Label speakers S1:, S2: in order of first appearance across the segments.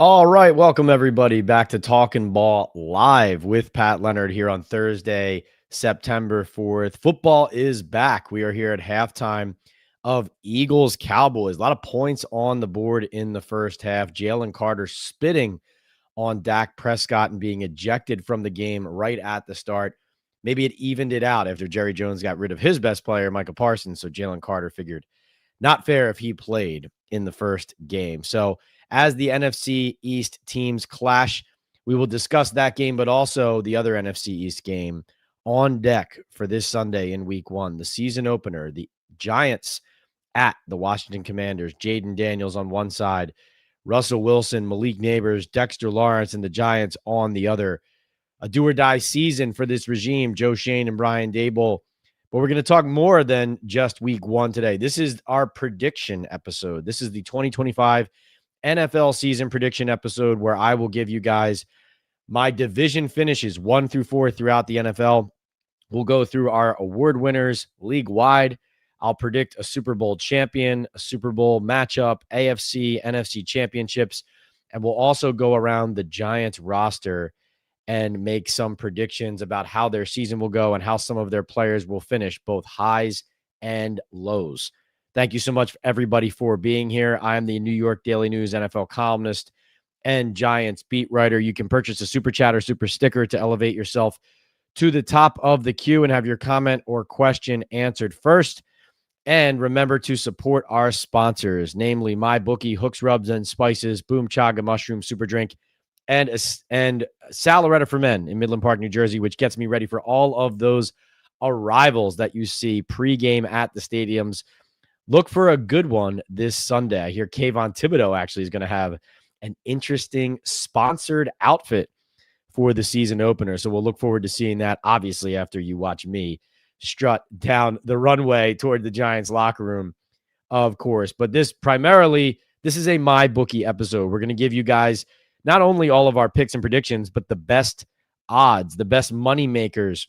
S1: All right, welcome everybody back to Talking Ball Live with Pat Leonard here on Thursday, September 4th. Football is back. We are here at halftime of Eagles Cowboys. A lot of points on the board in the first half. Jalen Carter spitting on Dak Prescott and being ejected from the game right at the start. Maybe it evened it out after Jerry Jones got rid of his best player, Micah Parsons. So Jalen Carter figured not fair if he played in the first game. So as the NFC East teams clash, we will discuss that game, but also the other NFC East game on deck for this Sunday in week one, the season opener, the Giants at the Washington Commanders. Jaden Daniels on one side, Russell Wilson, Malik Neighbors, Dexter Lawrence, and the Giants on the other. A do-or-die season for this regime, Joe Shane and Brian Daboll. But we're going to talk more than just week one today. This is our prediction episode. This is the 2025 NFL season prediction episode where I will give you guys my division finishes 1 through 4 throughout the NFL. We'll go through our award winners league-wide. I'll predict a Super Bowl champion, a Super Bowl matchup, AFC, NFC championships, and we'll also go around the Giants roster and make some predictions about how their season will go and how some of their players will finish, both highs and lows. Thank you so much, everybody, for being here. I am the New York Daily News NFL columnist and Giants beat writer. You can purchase a Super Chat or Super Sticker to elevate yourself to the top of the queue and have your comment or question answered first. And remember to support our sponsors, namely MyBookie, Hooks, Rubs, and Spices, Boom Chaga Mushroom Super Drink, and Salaretta for Men in Midland Park, New Jersey, which gets me ready for all of those arrivals that you see pregame at the stadiums. Look for a good one this Sunday. I hear Kayvon Thibodeau actually is going to have an interesting sponsored outfit for the season opener. So we'll look forward to seeing that, obviously, after you watch me strut down the runway toward the Giants locker room, of course. But this is a MyBookie episode. We're going to give you guys not only all of our picks and predictions, but the best odds, the best money makers,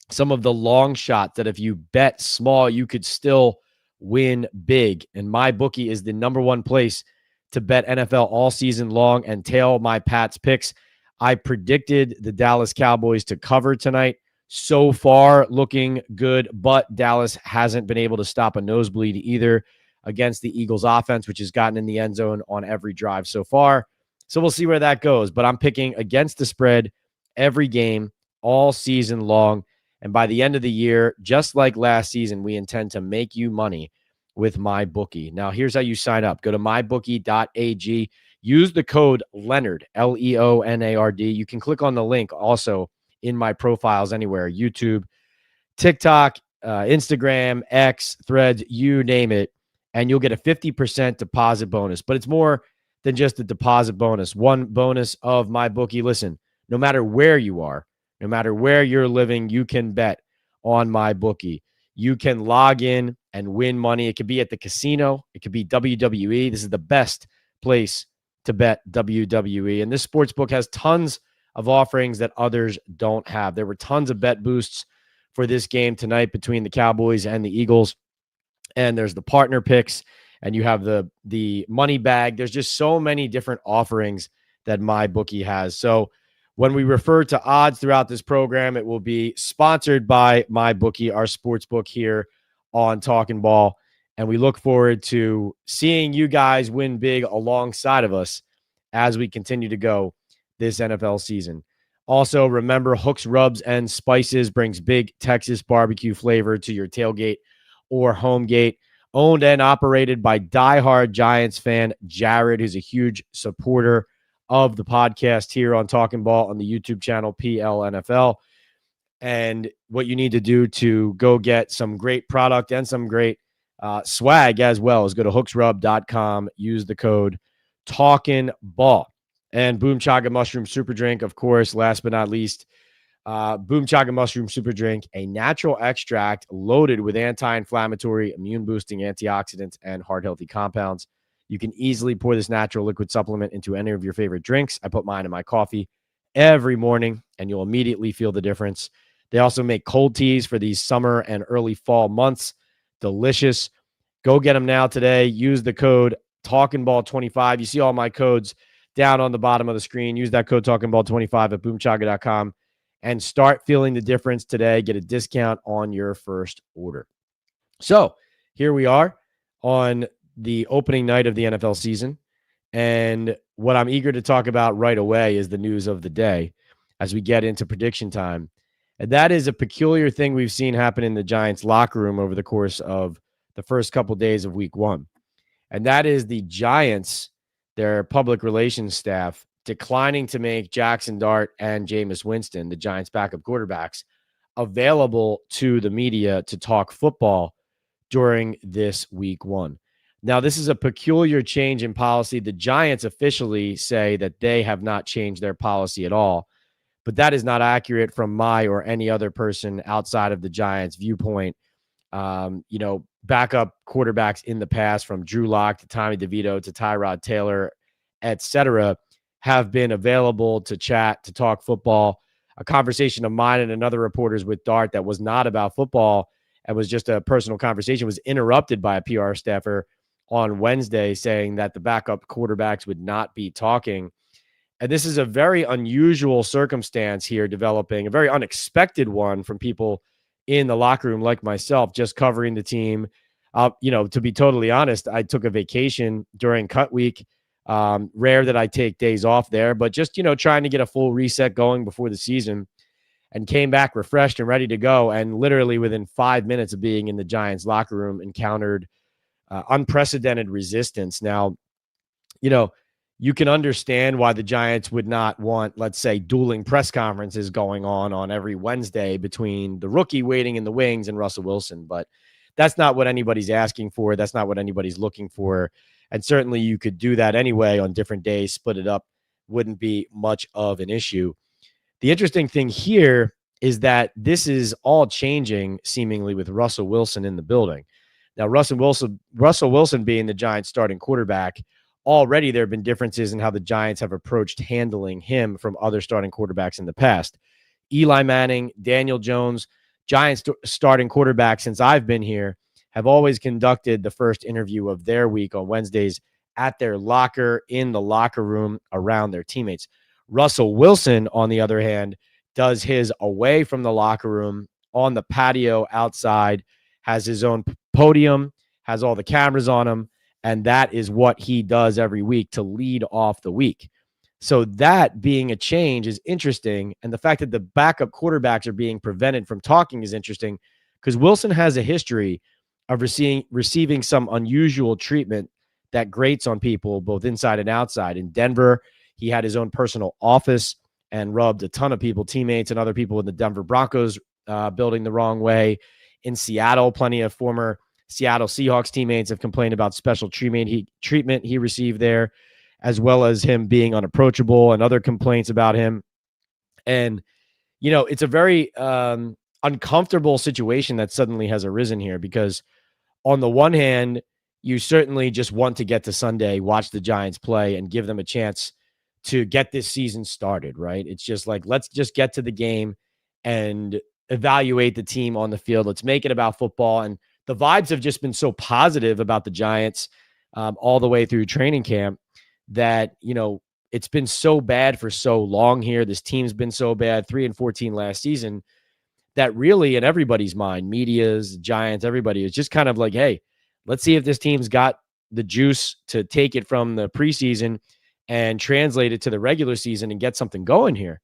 S1: some of the long shots that if you bet small, you could still win big. And MyBookie is the number one place to bet NFL all season long and tail my Pats picks. I predicted the Dallas Cowboys to cover tonight. So far, looking good, but Dallas hasn't been able to stop a nosebleed either against the Eagles offense, which has gotten in the end zone on every drive so far. So we'll see where that goes. But I'm picking against the spread every game all season long. And by the end of the year, just like last season, we intend to make you money with MyBookie. Now, here's how you sign up. Go to mybookie.ag. Use the code Leonard, Leonard. You can click on the link also in my profiles anywhere, YouTube, TikTok, Instagram, X, Threads, you name it, and you'll get a 50% deposit bonus. But it's more than just a deposit bonus. One bonus of MyBookie. Listen, no matter where you are, no matter where you're living, you can bet on MyBookie. You can log in and win money. It could be at the casino. It could be WWE. This is the best place to bet WWE. And this sports book has tons of offerings that others don't have. There were tons of bet boosts for this game tonight between the Cowboys and the Eagles. And there's the partner picks, and you have the money bag. There's just so many different offerings that MyBookie has. So when we refer to odds throughout this program, it will be sponsored by MyBookie, our sports book here on Talking Ball. And we look forward to seeing you guys win big alongside of us as we continue to go this NFL season. Also, remember, Hooks, Rubs, and Spices brings big Texas barbecue flavor to your tailgate or home gate. Owned and operated by diehard Giants fan Jared, who's a huge supporter of the podcast here on Talking Ball on the YouTube channel PLNFL. And what you need to do to go get some great product and some great swag as well is go to hooksrub.com, use the code Talking Ball. And Boom Chaga Mushroom Super Drink, of course, last but not least, Boom Chaga Mushroom Super Drink, a natural extract loaded with anti-inflammatory, immune-boosting antioxidants and heart-healthy compounds. You can easily pour this natural liquid supplement into any of your favorite drinks. I put mine in my coffee every morning, and you'll immediately feel the difference. They also make cold teas for these summer and early fall months. Delicious. Go get them now today. Use the code TalkingBall25. You see all my codes down on the bottom of the screen. Use that code TalkingBall25 at boomchaga.com and start feeling the difference today. Get a discount on your first order. So here we are on the opening night of the NFL season. And what I'm eager to talk about right away is the news of the day as we get into prediction time. And that is a peculiar thing we've seen happen in the Giants locker room over the course of the first couple of days of week one. And that is the Giants, their public relations staff, declining to make Jackson Dart and Jameis Winston, the Giants' backup quarterbacks, available to the media to talk football during this week one. Now, this is a peculiar change in policy. The Giants officially say that they have not changed their policy at all, but that is not accurate from my or any other person outside of the Giants' viewpoint. Backup quarterbacks in the past, from Drew Lock to Tommy DeVito to Tyrod Taylor, etc., have been available to chat, to talk football. A conversation of mine and another reporter's with Dart that was not about football and was just a personal conversation was interrupted by a PR staffer on Wednesday saying that the backup quarterbacks would not be talking. And this is a very unusual circumstance here developing, a very unexpected one from people in the locker room like myself, just covering the team. To be totally honest, I took a vacation during cut week. Rare that I take days off there, but just, trying to get a full reset going before the season, and came back refreshed and ready to go. And literally within 5 minutes of being in the Giants locker room, encountered unprecedented resistance. Now, you can understand why the Giants would not want, let's say, dueling press conferences going on every Wednesday between the rookie waiting in the wings and Russell Wilson. But that's not what anybody's asking for. That's not what anybody's looking for. And certainly you could do that anyway on different days, split it up. Wouldn't be much of an issue. The interesting thing here is that this is all changing seemingly with Russell Wilson in the building. Now, Russell Wilson being the Giants starting quarterback, already there have been differences in how the Giants have approached handling him from other starting quarterbacks in the past. Eli Manning, Daniel Jones, Giants starting quarterbacks since I've been here have always conducted the first interview of their week on Wednesdays at their locker, in the locker room, around their teammates. Russell Wilson, on the other hand, does his away from the locker room, on the patio outside, has his own podium, has all the cameras on him, and that is what he does every week to lead off the week. So that being a change is interesting, and the fact that the backup quarterbacks are being prevented from talking is interesting, because Wilson has a history of receiving some unusual treatment that grates on people both inside and outside. In Denver, he had his own personal office and rubbed a ton of people, teammates and other people in the Denver Broncos building the wrong way. In Seattle, plenty of former Seattle Seahawks teammates have complained about special treatment he received there, as well as him being unapproachable and other complaints about him. And, it's a very uncomfortable situation that suddenly has arisen here, because on the one hand, you certainly just want to get to Sunday, watch the Giants play, and give them a chance to get this season started, right? It's just like, let's just get to the game and evaluate the team on the field. Let's make it about football. And the vibes have just been so positive about the Giants all the way through training camp that, it's been so bad for so long here. This team's been so bad, 3-14 last season, that really in everybody's mind, media's, Giants, everybody is just kind of like, hey, let's see if this team's got the juice to take it from the preseason and translate it to the regular season and get something going here.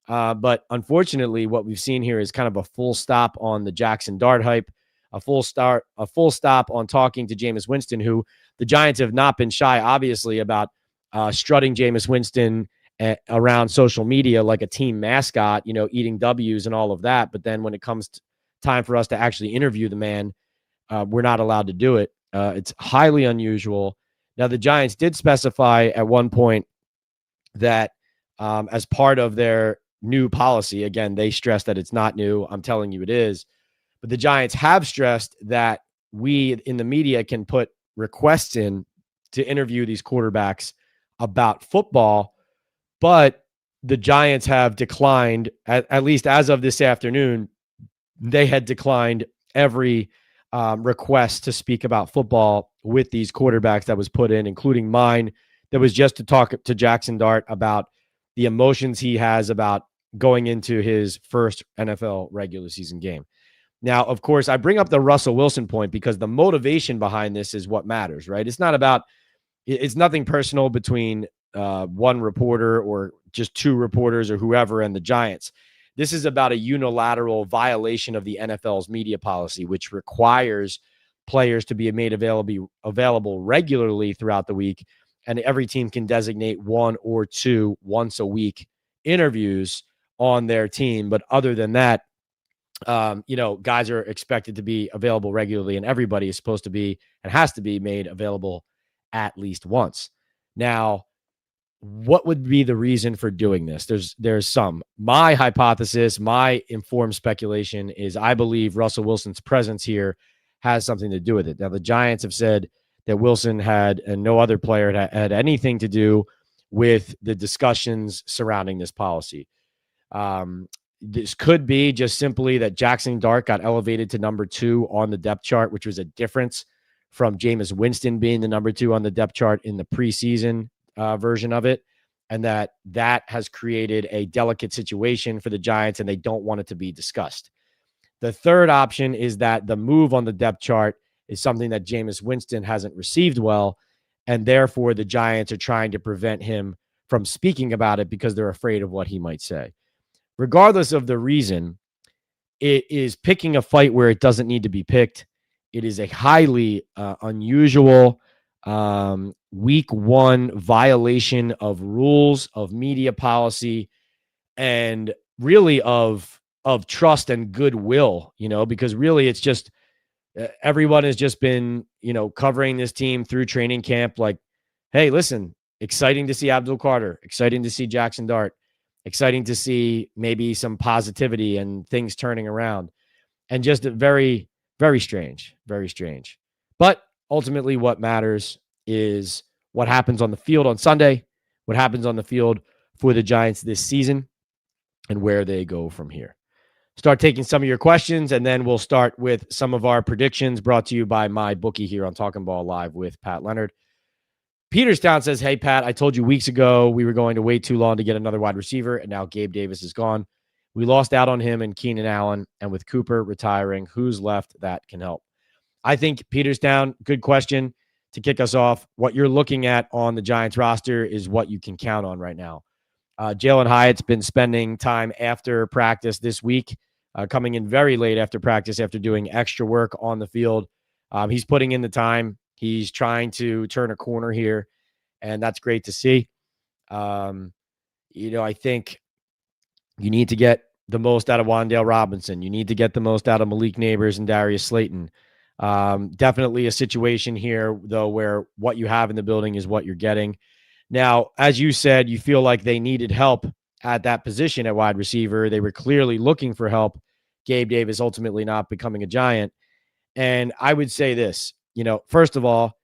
S1: But unfortunately, what we've seen here is kind of a full stop on the Jackson Dart hype, a full stop on talking to Jameis Winston, who the Giants have not been shy, obviously, about strutting Jameis Winston around social media like a team mascot, eating W's and all of that. But then when it comes time for us to actually interview the man, we're not allowed to do it. It's highly unusual. Now, the Giants did specify at one point that as part of their new policy, again, they stress that it's not new. I'm telling you it is. But the Giants have stressed that we in the media can put requests in to interview these quarterbacks about football. But the Giants have declined, at least as of this afternoon, they had declined every request to speak about football with these quarterbacks that was put in, including mine, that was just to talk to Jackson Dart about the emotions he has about going into his first NFL regular season game. Now, of course, I bring up the Russell Wilson point because the motivation behind this is what matters, right? It's nothing personal between one reporter or just two reporters or whoever and the Giants. This is about a unilateral violation of the NFL's media policy, which requires players to be made available regularly throughout the week, and every team can designate one or two once a week interviews on their team. But other than that, guys are expected to be available regularly, and everybody is supposed to be and has to be made available at least once. Now, what would be the reason for doing this? There's some. My hypothesis, my informed speculation is I believe Russell Wilson's presence here has something to do with it. Now, the Giants have said that Wilson had, and no other player had anything to do with the discussions surrounding this policy. This could be just simply that Jackson Dart got elevated to number 2 on the depth chart, which was a difference from Jameis Winston being the number 2 on the depth chart in the preseason version of it, and that has created a delicate situation for the Giants, and they don't want it to be discussed. The third option is that the move on the depth chart is something that Jameis Winston hasn't received well, and therefore the Giants are trying to prevent him from speaking about it because they're afraid of what he might say. Regardless of the reason, it is picking a fight where it doesn't need to be picked. It is a highly unusual week 1 violation of rules, of media policy, and really of trust and goodwill, because really it's just everyone has just been, covering this team through training camp. Like, hey, listen, exciting to see Abdul Carter, exciting to see Jackson Dart, exciting to see maybe some positivity and things turning around, and just very, very strange, very strange. But ultimately what matters is what happens on the field on Sunday, what happens on the field for the Giants this season, and where they go from here. Start taking some of your questions, and then we'll start with some of our predictions brought to you by my bookie here on Talking Ball Live with Pat Leonard. Peterstown says, hey, Pat, I told you weeks ago we were going to wait too long to get another wide receiver, and now Gabe Davis is gone. We lost out on him and Keenan Allen, and with Cooper retiring, who's left that can help? I think Peterstown, good question to kick us off. What you're looking at on the Giants roster is what you can count on right now. Jalen Hyatt's been spending time after practice this week, coming in very late after practice after doing extra work on the field. He's putting in the time. He's trying to turn a corner here, and that's great to see. I think you need to get the most out of Wan'Dale Robinson. You need to get the most out of Malik Neighbors and Darius Slayton. Definitely a situation here, though, where what you have in the building is what you're getting. Now, as you said, you feel like they needed help at that position at wide receiver. They were clearly looking for help. Gabe Davis ultimately not becoming a Giant. And I would say this, first of all,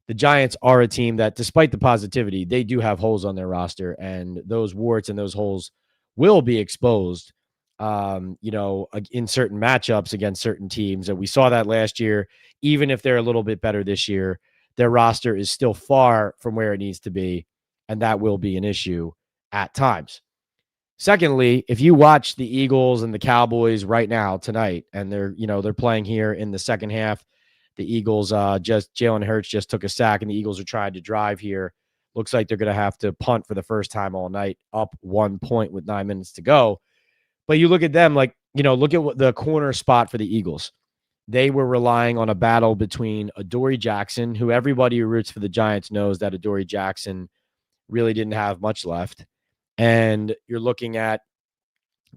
S1: the Giants are a team that, despite the positivity, they do have holes on their roster, and those warts and those holes will be exposed, in certain matchups against certain teams. And we saw that last year. Even if they're a little bit better this year, their roster is still far from where it needs to be, and that will be an issue at times. Secondly, if you watch the Eagles and the Cowboys right now tonight, and they're playing here in the second half, the Eagles Jalen Hurts just took a sack, and the Eagles are trying to drive here. Looks like they're going to have to punt for the first time all night, up 1 point with 9 minutes to go. But you look at them, look at what the corner spot for the Eagles. They were relying on a battle between Adoree Jackson, who everybody who roots for the Giants knows that Adoree Jackson really didn't have much left. And you're looking at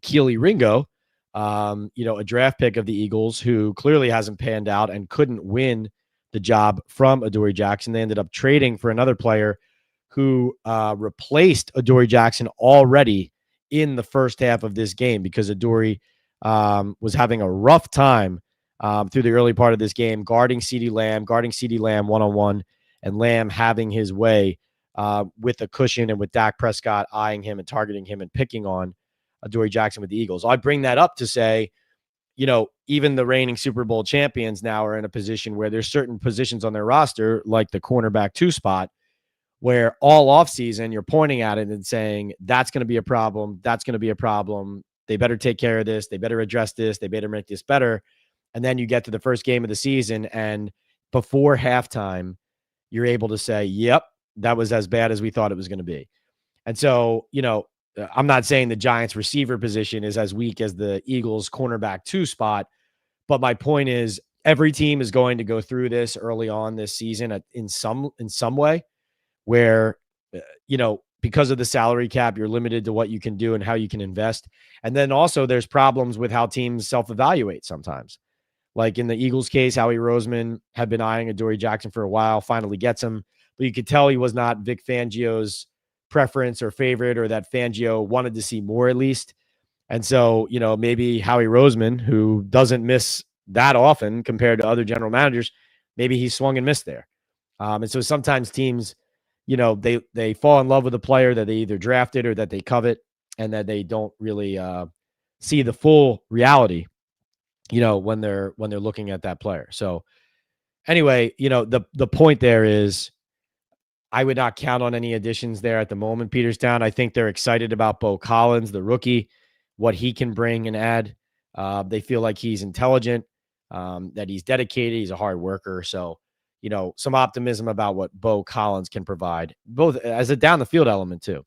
S1: Keely Ringo, a draft pick of the Eagles who clearly hasn't panned out and couldn't win the job from Adoree Jackson. They ended up trading for another player who replaced Adoree Jackson already in the first half of this game because Adoree was having a rough time through the early part of this game, guarding CeeDee Lamb one-on-one, and Lamb having his way with a cushion and with Dak Prescott eyeing him and targeting him and picking on Adoree Jackson with the Eagles. I bring that up to say, even the reigning Super Bowl champions now are in a position where there's certain positions on their roster, like the cornerback 2 spot, where all offseason you're pointing at it and saying, that's going to be a problem. That's going to be a problem. They better take care of this. They better address this. They better make this better. And then you get to the first game of the season, and before halftime, you're able to say, yep, that was as bad as we thought it was going to be. And so, I'm not saying the Giants receiver position is as weak as the Eagles cornerback 2 spot, but my point is every team is going to go through this early on this season in some way where, because of the salary cap, you're limited to what you can do and how you can invest. And then also there's problems with how teams self-evaluate sometimes. Like in the Eagles case, Howie Roseman had been eyeing Adoree Jackson for a while, finally gets him, but you could tell he was not Vic Fangio's preference or favorite, or that Fangio wanted to see more at least. And so, maybe Howie Roseman, who doesn't miss that often compared to other general managers, maybe he swung and missed there. And so sometimes teams, they fall in love with a player that they either drafted or that they covet, and that they don't really see the full reality, when they're looking at that player. So anyway, the point there is I would not count on any additions there at the moment, Peterstown. I think they're excited about Bo Collins, the rookie, what he can bring and add. They feel like he's intelligent, that he's dedicated, he's a hard worker. So, some optimism about what Bo Collins can provide, both as a down the field element too.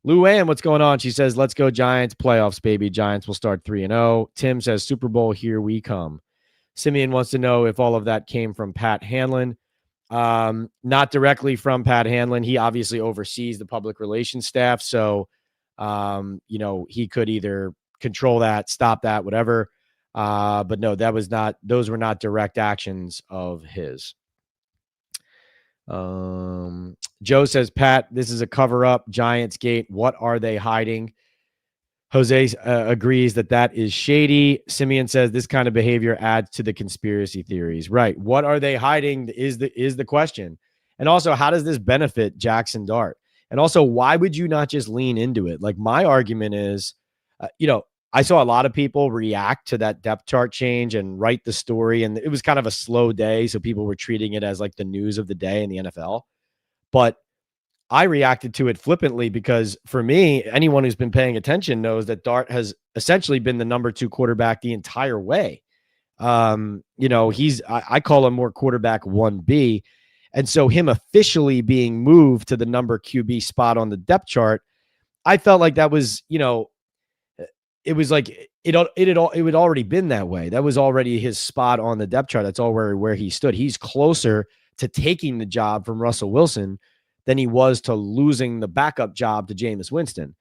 S1: Lou Ann, what's going on? She says, let's go Giants, playoffs, baby. Giants will start 3-0. Tim says, Super Bowl, here we come. Simeon wants to know if all of that came from Pat Hanlon. Not directly from Pat Hanlon. He obviously oversees the public relations staff. So, he could either control that, stop that, whatever. But no, those were not direct actions of his. Joe says, Pat, this is a cover up. Giants gate. What are they hiding? Jose agrees that is shady. Simeon says this kind of behavior adds to the conspiracy theories. Right. What are they hiding is the question. And also, how does this benefit Jackson Dart? And also, why would you not just lean into it? Like, my argument is, I saw a lot of people react to that depth chart change and write the story. And it was kind of a slow day. So people were treating it as like the news of the day in the NFL. But I reacted to it flippantly because for me, anyone who's been paying attention knows that Dart has essentially been the number 2 quarterback the entire way. I call him more quarterback 1B. And so him officially being moved to the number QB spot on the depth chart, I felt like that was, it was like it had already been that way. That was already his spot on the depth chart. That's all where he stood. He's closer to taking the job from Russell Wilson than he was to losing the backup job to Jameis Winston.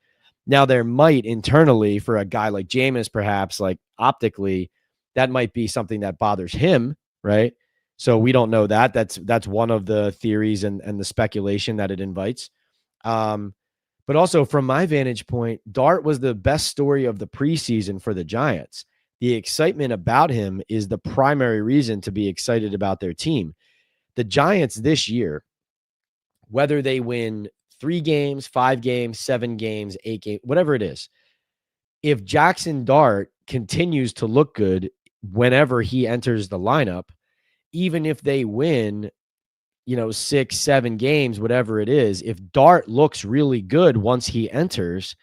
S1: Now, there might internally, for a guy like Jameis, perhaps like optically, that might be something that bothers him, right? So we don't know that. That's one of the theories and the speculation that it invites. But also, from my vantage point, Dart was the best story of the preseason for the Giants. The excitement about him is the primary reason to be excited about their team. The Giants this year, whether they win 3 games, 5 games, 7 games, 8 games, whatever it is, if Jackson Dart continues to look good whenever he enters the lineup, even if they win, 6, 7 games, whatever it is, if Dart looks really good once he enters,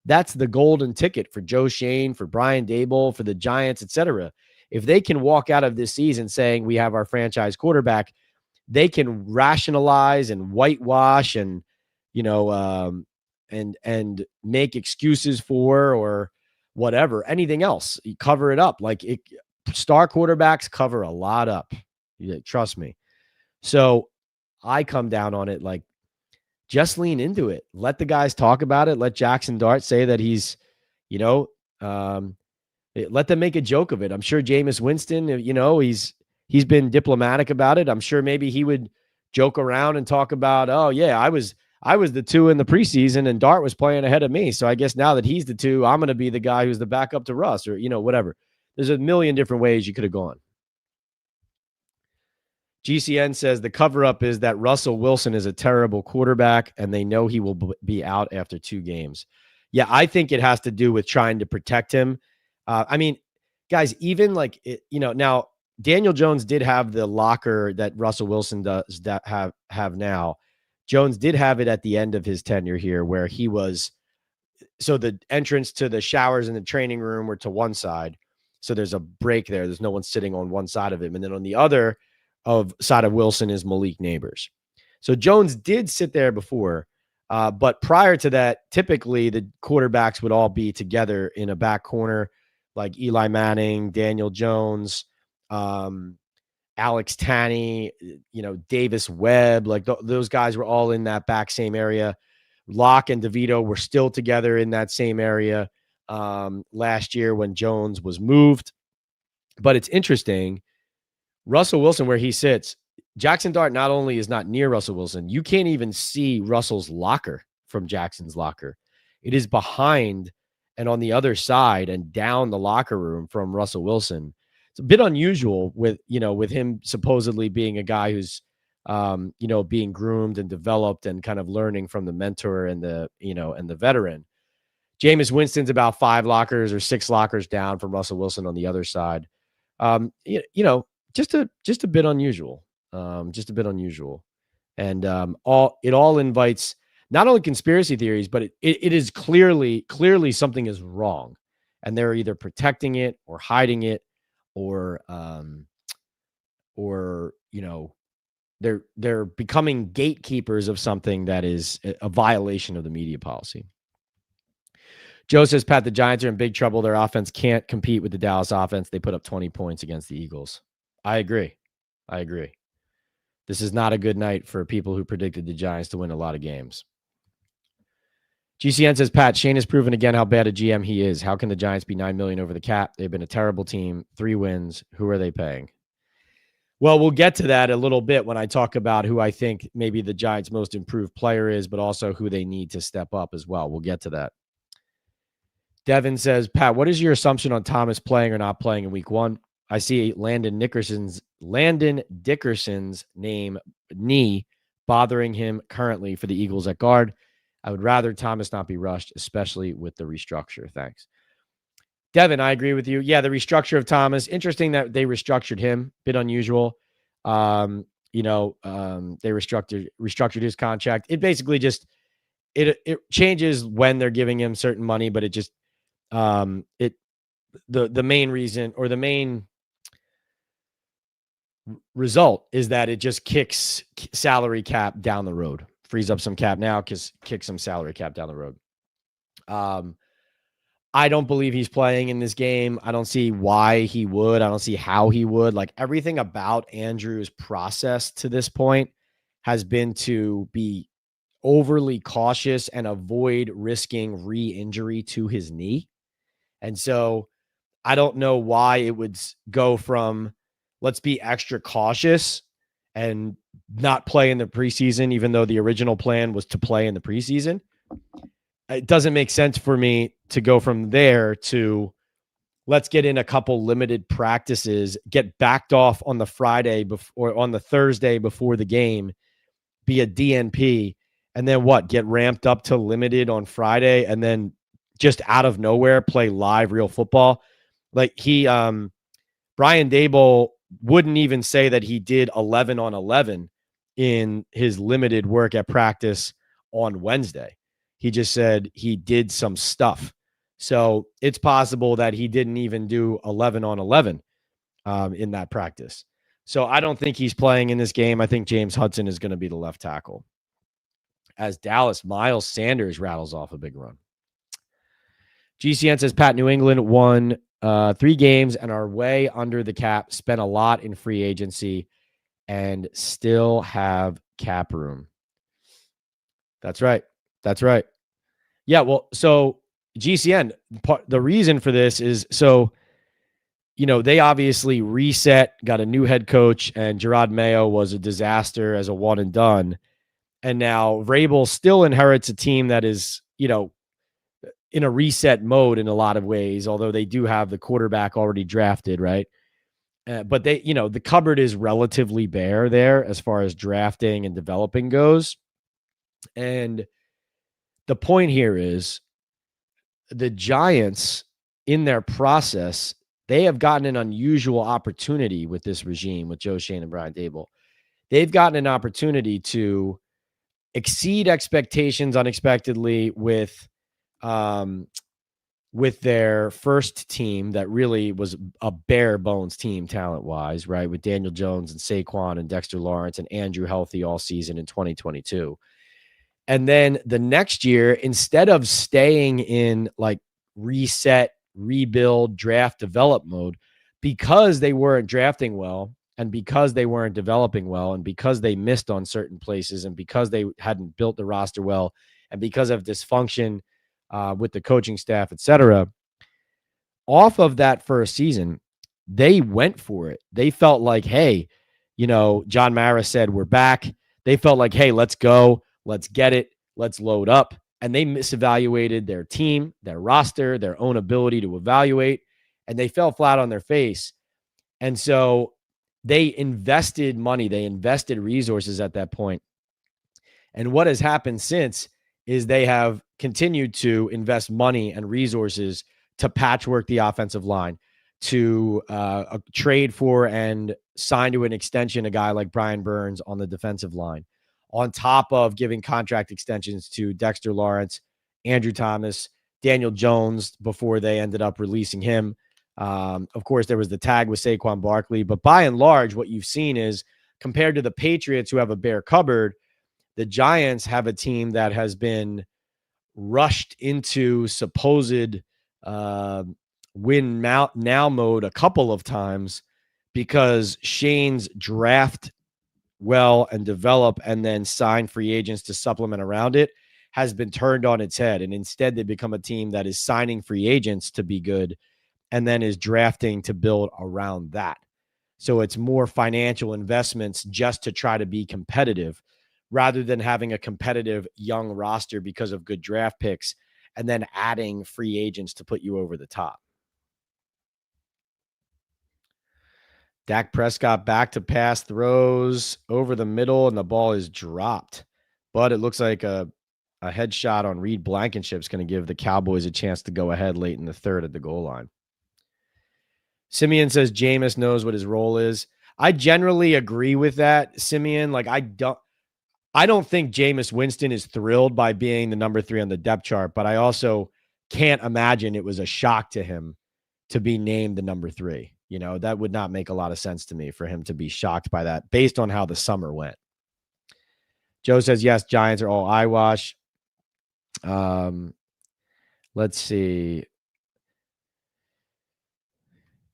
S1: that's the golden ticket for Joe Shane, for Brian Daboll, for the Giants, etc. If they can walk out of this season saying we have our franchise quarterback, they can rationalize and whitewash and, and make excuses for or whatever, anything else. You cover it up. Star quarterbacks cover a lot up. Trust me. So I come down on it like, just lean into it. Let the guys talk about it. Let Jackson Dart say that he's, let them make a joke of it. I'm sure Jameis Winston, he's been diplomatic about it. I'm sure maybe he would joke around and talk about, oh yeah, I was the 2 in the preseason and Dart was playing ahead of me. So I guess now that he's the 2, I'm going to be the guy who's the backup to Russ or, whatever. There's a million different ways you could have gone. GCN says the cover-up is that Russell Wilson is a terrible quarterback and they know he will be out after 2 games. Yeah, I think it has to do with trying to protect him. Guys, even now Daniel Jones did have the locker that Russell Wilson does have now. Jones did have it at the end of his tenure here where he was, so the entrance to the showers in the training room were to one side. So there's a break there. There's no one sitting on one side of him. And then on the other side of Wilson is Malik Neighbors. So Jones did sit there before. But prior to that, typically the quarterbacks would all be together in a back corner, like Eli Manning, Daniel Jones, Alex Tanney, Davis Webb, like those guys were all in that back same area. Locke and DeVito were still together in that same area last year when Jones was moved. But it's interesting, Russell Wilson, where he sits, Jackson Dart not only is not near Russell Wilson, you can't even see Russell's locker from Jackson's locker. It is behind and on the other side and down the locker room from Russell Wilson. It's a bit unusual with him supposedly being a guy who's, being groomed and developed and kind of learning from the mentor and the veteran. Jameis Winston's about 5 lockers or 6 lockers down from Russell Wilson on the other side. Just a bit unusual. And it all invites not only conspiracy theories, but it is clearly something is wrong, and they're either protecting it or hiding it, or they're becoming gatekeepers of something that is a violation of the media policy. Joe says, Pat, the Giants are in big trouble. Their offense can't compete with the Dallas offense. They put up 20 points against the Eagles. I agree. This is not a good night for people who predicted the Giants to win a lot of games. GCN says, Pat, Shane has proven again how bad a GM he is. How can the Giants be $9 million over the cap? They've been a terrible team. 3 wins. Who are they paying? Well, we'll get to that a little bit when I talk about who I think maybe the Giants' most improved player is, but also who they need to step up as well. We'll get to that. Devin says, Pat, what is your assumption on Thomas playing or not playing in week 1? I see Landon Dickerson's knee bothering him currently for the Eagles at guard. I would rather Thomas not be rushed, especially with the restructure. Thanks. Devin, I agree with you. Yeah, the restructure of Thomas. Interesting that they restructured him. Bit unusual. They restructured his contract. It basically just it changes when they're giving him certain money, but it just the main reason or the main result is that it just kicks salary cap down the road, frees up some cap now, kicks some salary cap down the road. I don't believe he's playing in this game. I don't see why he would. I don't see how he would. Like, everything about Andrew's process to this point has been to be overly cautious and avoid risking re-injury to his knee. And so I don't know why it would go from let's be extra cautious and not play in the preseason, even though the original plan was to play in the preseason. It doesn't make sense for me to go from there to let's get in a couple limited practices, get backed off on the Friday or on the Thursday before the game, be a DNP, and then get ramped up to limited on Friday, and then just out of nowhere play live real football. Like Brian Daboll wouldn't even say that he did 11 on 11 in his limited work at practice on Wednesday. He just said he did some stuff. So it's possible that he didn't even do 11 on 11 in that practice. So I don't think he's playing in this game. I think James Hudson is going to be the left tackle. As Dallas, Miles Sanders rattles off a big run. GCN says, Pat, New England won 3 games and are way under the cap, spent a lot in free agency, and still have cap room. That's right. Yeah, well, so GCN, the reason for this is they obviously reset, got a new head coach, and Gerard Mayo was a disaster as a one and done. And now Vrabel still inherits a team that is, in a reset mode in a lot of ways, although they do have the quarterback already drafted, right? But they, the cupboard is relatively bare there as far as drafting and developing goes. And the point here is the Giants, in their process, they have gotten an unusual opportunity with this regime, with Joe Schoen and Brian Daboll. They've gotten an opportunity to exceed expectations unexpectedly with their first team that really was a bare bones team talent-wise, right? With Daniel Jones and Saquon and Dexter Lawrence and Andrew healthy all season in 2022. And then the next year, instead of staying in like reset, rebuild, draft, develop mode, because they weren't drafting well and because they weren't developing well and because they missed on certain places and because they hadn't built the roster well and because of dysfunction with the coaching staff, et cetera, off of that first season, they went for it. They felt like, hey, John Mara said, we're back. They felt like, hey, let's go. Let's get it. Let's load up. And they misevaluated their team, their roster, their own ability to evaluate, and they fell flat on their face. And so they invested money. They invested resources at that point. And what has happened since is they have continued to invest money and resources to patchwork the offensive line, to trade for and sign to an extension a guy like Brian Burns on the defensive line, on top of giving contract extensions to Dexter Lawrence, Andrew Thomas, Daniel Jones before they ended up releasing him. Of course, there was the tag with Saquon Barkley, but by and large, what you've seen is compared to the Patriots who have a bare cupboard, the Giants have a team that has been rushed into supposed win now mode a couple of times because Shane's draft well and develop and then sign free agents to supplement around it has been turned on its head. And instead, they become a team that is signing free agents to be good and then is drafting to build around that. So it's more financial investments just to try to be competitive rather than having a competitive young roster because of good draft picks and then adding free agents to put you over the top. Dak Prescott back to pass throws over the middle, and the ball is dropped. But it looks like a headshot on Reed Blankenship is going to give the Cowboys a chance to go ahead late in the third at the goal line. Simeon says Jameis knows what his role is. I generally agree with that, Simeon. Like, I don't think Jameis Winston is thrilled by being the number 3 on the depth chart, but I also can't imagine it was a shock to him to be named the number 3. That would not make a lot of sense to me for him to be shocked by that based on how the summer went. Joe says, yes, Giants are all eyewash. Let's see.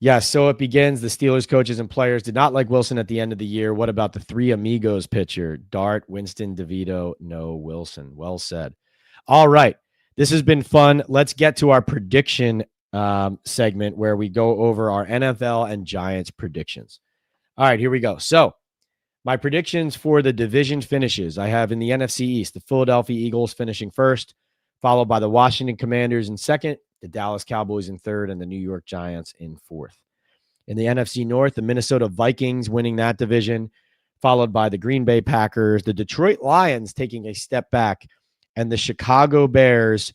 S1: Yes, so it begins. The Steelers coaches and players did not like Wilson at the end of the year. What about the Three Amigos pitcher? Dart, Winston, DeVito, no Wilson. Well said. All right. This has been fun. Let's get to our prediction segment where we go over our NFL and Giants predictions. All right, here we go. So my predictions for the division finishes. I have in the NFC East, the Philadelphia Eagles finishing first, followed by the Washington Commanders in second, the Dallas Cowboys in third, and the New York Giants in fourth. In the NFC North, the Minnesota Vikings winning that division, followed by the Green Bay Packers, the Detroit Lions taking a step back, and the Chicago Bears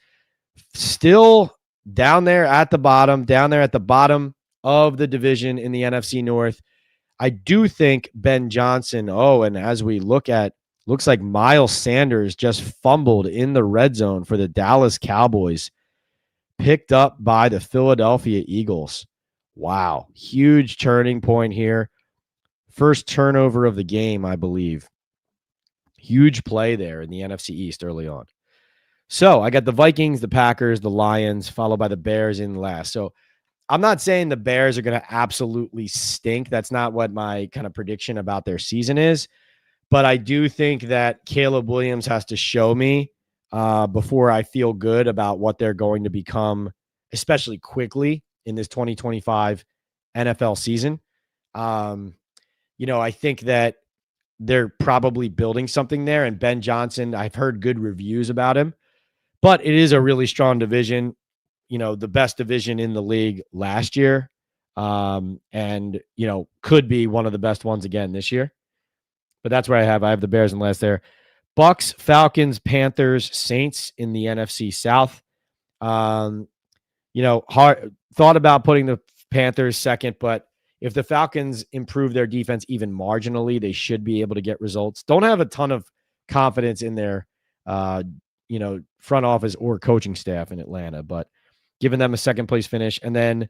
S1: still down there at the bottom of the division in the NFC North. I do think Ben Johnson, and as we looks like Miles Sanders just fumbled in the red zone for the Dallas Cowboys, picked up by the Philadelphia Eagles. Wow. Huge turning point here. First turnover of the game, I believe. Huge play there in the NFC East early on. So I got the Vikings, the Packers, the Lions, followed by the Bears in last. So I'm not saying the Bears are going to absolutely stink. That's not what my kind of prediction about their season is. But I do think that Caleb Williams has to show me before I feel good about what they're going to become, especially quickly in this 2025 NFL season. I think that they're probably building something there. And Ben Johnson, I've heard good reviews about him, but it is a really strong division, the best division in the league last year. And could be one of the best ones again this year. But that's where I have the Bears in last there. Bucks, Falcons, Panthers, Saints in the NFC South. Thought about putting the Panthers second, but if the Falcons improve their defense even marginally, they should be able to get results. Don't have a ton of confidence in their, front office or coaching staff in Atlanta, but giving them a second place finish. And then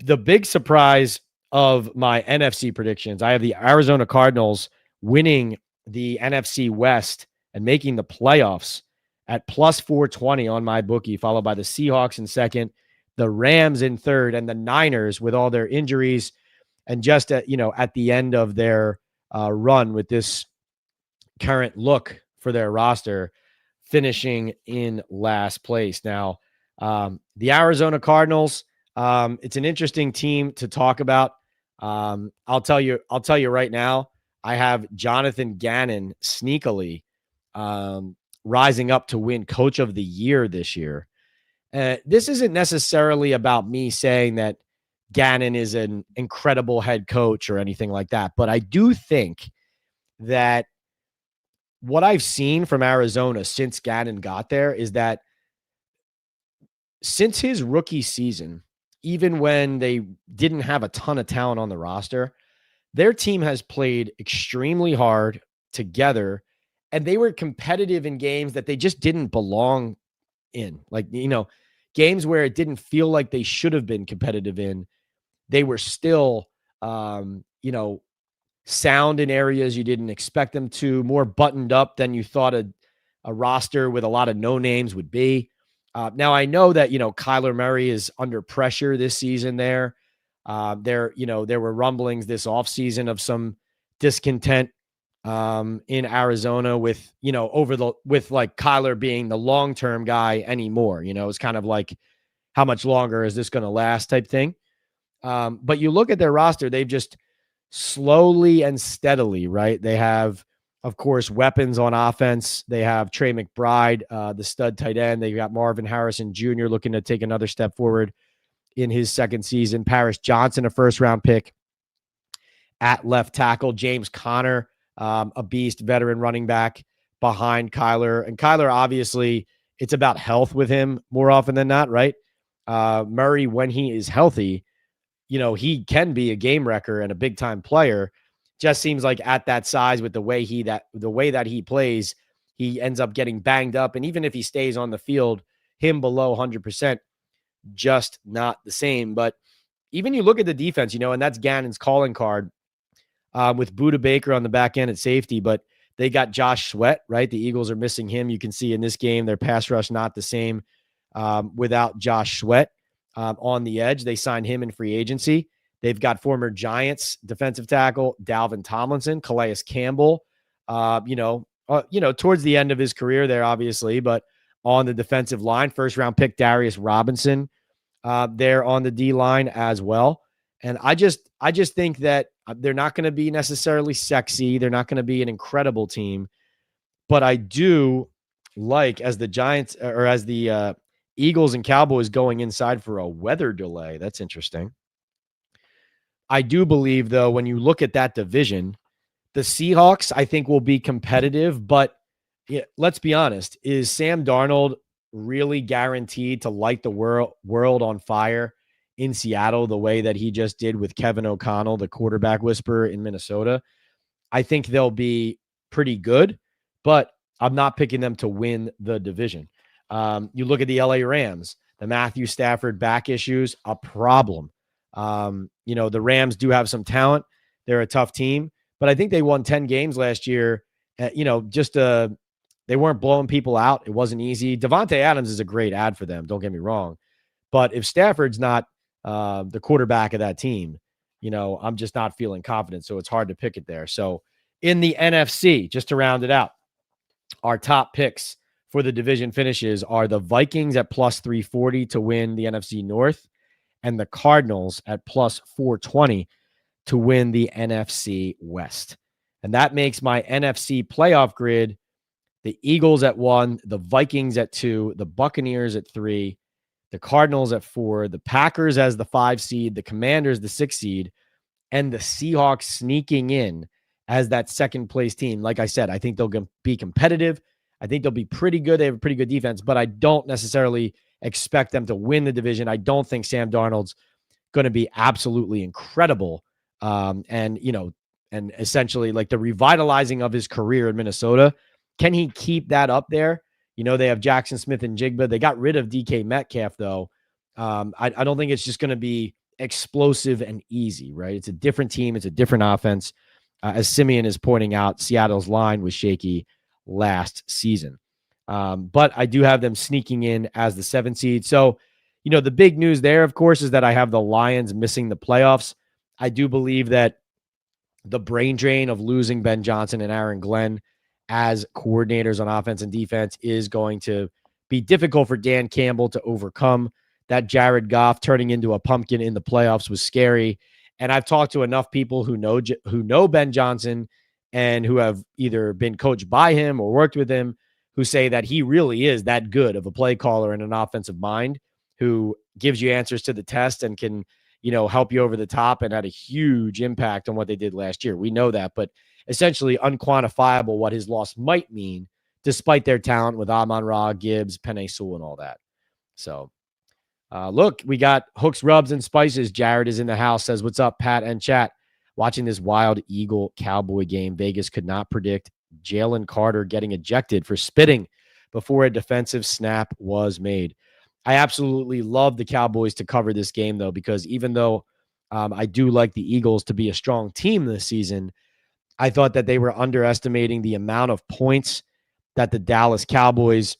S1: the big surprise of my NFC predictions, I have the Arizona Cardinals winning the NFC West and making the playoffs at plus 420 on my bookie, followed by the Seahawks in second, the Rams in third, and the Niners with all their injuries and just at the end of their run with this current look for their roster, finishing in last place. Now, the Arizona Cardinals, it's an interesting team to talk about. I'll tell you right now, I have Jonathan Gannon sneakily rising up to win Coach of the Year this year. This isn't necessarily about me saying that Gannon is an incredible head coach or anything like that, but I do think that what I've seen from Arizona since Gannon got there is that since his rookie season, even when they didn't have a ton of talent on the roster, their team has played extremely hard together, and they were competitive in games that they just didn't belong in. Like, games where it didn't feel like they should have been competitive in, they were still, sound in areas you didn't expect them to, more buttoned up than you thought a roster with a lot of no names would be. Now I know that, Kyler Murray is under pressure this season there. There were rumblings this offseason of some discontent in Arizona with Kyler being the long-term guy anymore. It's kind of like, how much longer is this going to last type thing. But you look at their roster, they've just slowly and steadily, right? They have, of course, weapons on offense. They have Trey McBride, the stud tight end. They've got Marvin Harrison Jr. looking to take another step forward in his second season. Paris Johnson, a first-round pick at left tackle. James Conner, a beast, veteran running back behind Kyler. And Kyler, obviously, it's about health with him more often than not, right? Murray, when he is healthy, he can be a game wrecker and a big time player. Just seems like at that size, with the way that he plays, he ends up getting banged up. And even if he stays on the field, him below 100%, just not the same. But even you look at the defense, and that's Gannon's calling card with Budda Baker on the back end at safety, but they got Josh Sweat, right? The Eagles are missing him. You can see in this game, their pass rush not the same without Josh Sweat. On the edge, they signed him in free agency. They've got former Giants defensive tackle Dalvin Tomlinson, Calais Campbell, towards the end of his career there, obviously, but on the defensive line, first round pick Darius Robinson there on the D line as well. And I just think that they're not going to be necessarily sexy. They're not going to be an incredible team, but I do like, as the Giants or as the Eagles and Cowboys going inside for a weather delay. That's interesting. I do believe, though, when you look at that division, the Seahawks, I think, will be competitive. But let's be honest, is Sam Darnold really guaranteed to light the world on fire in Seattle the way that he just did with Kevin O'Connell, the quarterback whisperer in Minnesota? I think they'll be pretty good, but I'm not picking them to win the division. You look at the LA Rams, the Matthew Stafford back issues, a problem. The Rams do have some talent. They're a tough team, but I think they won 10 games last year. They weren't blowing people out. It wasn't easy. Devontae Adams is a great ad for them. Don't get me wrong. But if Stafford's not the quarterback of that team, I'm just not feeling confident. So it's hard to pick it there. So in the NFC, just to round it out, our top picks for the division finishes are the Vikings at plus 340 to win the NFC North, and the Cardinals at plus 420 to win the NFC West. And that makes my NFC playoff grid the Eagles at 1, the Vikings at 2, the Buccaneers at 3, the Cardinals at 4, the Packers as the 5 seed, the Commanders the 6 seed, and the Seahawks sneaking in as that second place team. Like I said, I think they'll be competitive. I think they'll be pretty good. They have a pretty good defense, but I don't necessarily expect them to win the division. I don't think Sam Darnold's going to be absolutely incredible. And essentially like the revitalizing of his career in Minnesota, Can he keep that up there? They have Jackson Smith and Jigba. They got rid of DK Metcalf, though. I don't think it's just going to be explosive and easy, right? It's a different team. It's a different offense. As Simeon is pointing out, Seattle's line was shaky last season. But I do have them sneaking in as the 7 seed. So, the big news there, of course, is that I have the Lions missing the playoffs. I do believe that the brain drain of losing Ben Johnson and Aaron Glenn as coordinators on offense and defense is going to be difficult for Dan Campbell to overcome. That Jared Goff turning into a pumpkin in the playoffs was scary. And I've talked to enough people who know Ben Johnson and who have either been coached by him or worked with him, who say that he really is that good of a play caller and an offensive mind who gives you answers to the test and can, help you over the top, and had a huge impact on what they did last year. We know that, but essentially unquantifiable what his loss might mean, despite their talent with Amon-Ra, Gibbs, Penei Sewell, and all that. So, look, we got Hooks, Rubs, and Spices. Jared is in the house, says, what's up, Pat and chat? Watching this wild Eagle-Cowboy game, Vegas could not predict Jalen Carter getting ejected for spitting before a defensive snap was made. I absolutely love the Cowboys to cover this game, though, because even though I do like the Eagles to be a strong team this season, I thought that they were underestimating the amount of points that the Dallas Cowboys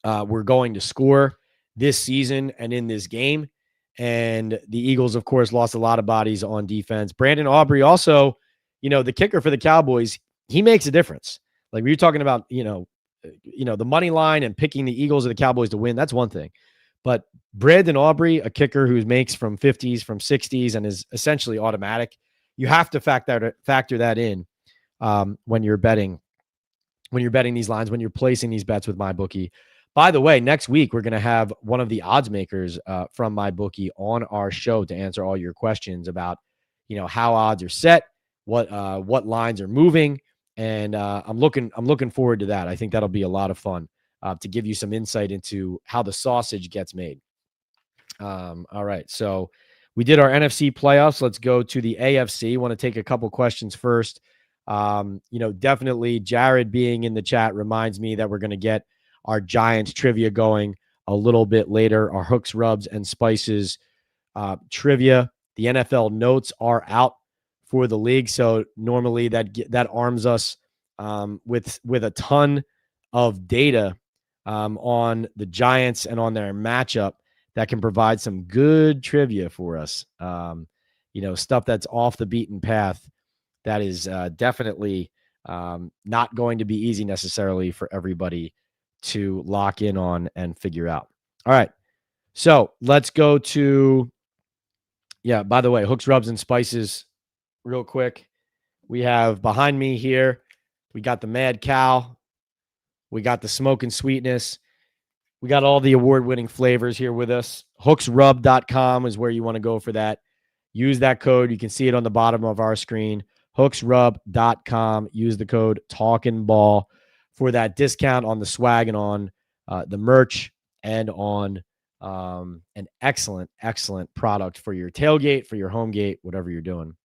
S1: were going to score this season and in this game. And the Eagles, of course, lost a lot of bodies on defense. Brandon Aubrey also, the kicker for the Cowboys, he makes a difference. Like we were talking about, the money line and picking the Eagles or the Cowboys to win, that's one thing. But Brandon Aubrey, a kicker who makes from 50s, from 60s, and is essentially automatic, you have to factor that in when you're betting these lines, when you're placing these bets with MyBookie. By the way, next week, we're going to have one of the odds makers from MyBookie on our show to answer all your questions about, how odds are set, what lines are moving. And I'm looking forward to that. I think that'll be a lot of fun to give you some insight into how the sausage gets made. All right. So we did our NFC playoffs. Let's go to the AFC. Want to take a couple questions first. Definitely Jared being in the chat reminds me that we're going to get our Giants trivia going a little bit later. Our Hooks, Rubs, and Spices trivia. The NFL notes are out for the league, so normally that arms us with a ton of data on the Giants and on their matchup that can provide some good trivia for us. Stuff that's off the beaten path that is definitely not going to be easy necessarily for everybody to lock in on and figure out. All right. So let's go to, by the way, Hooks, Rubs, and Spices real quick. We have behind me here, we got the Mad Cow. We got the Smoke and Sweetness. We got all the award-winning flavors here with us. Hooksrub.com is where you want to go for that. Use that code. You can see it on the bottom of our screen. Hooksrub.com. Use the code TalkinBall for that discount on the swag and on the merch and on an excellent, excellent product for your tailgate, for your home gate, whatever you're doing.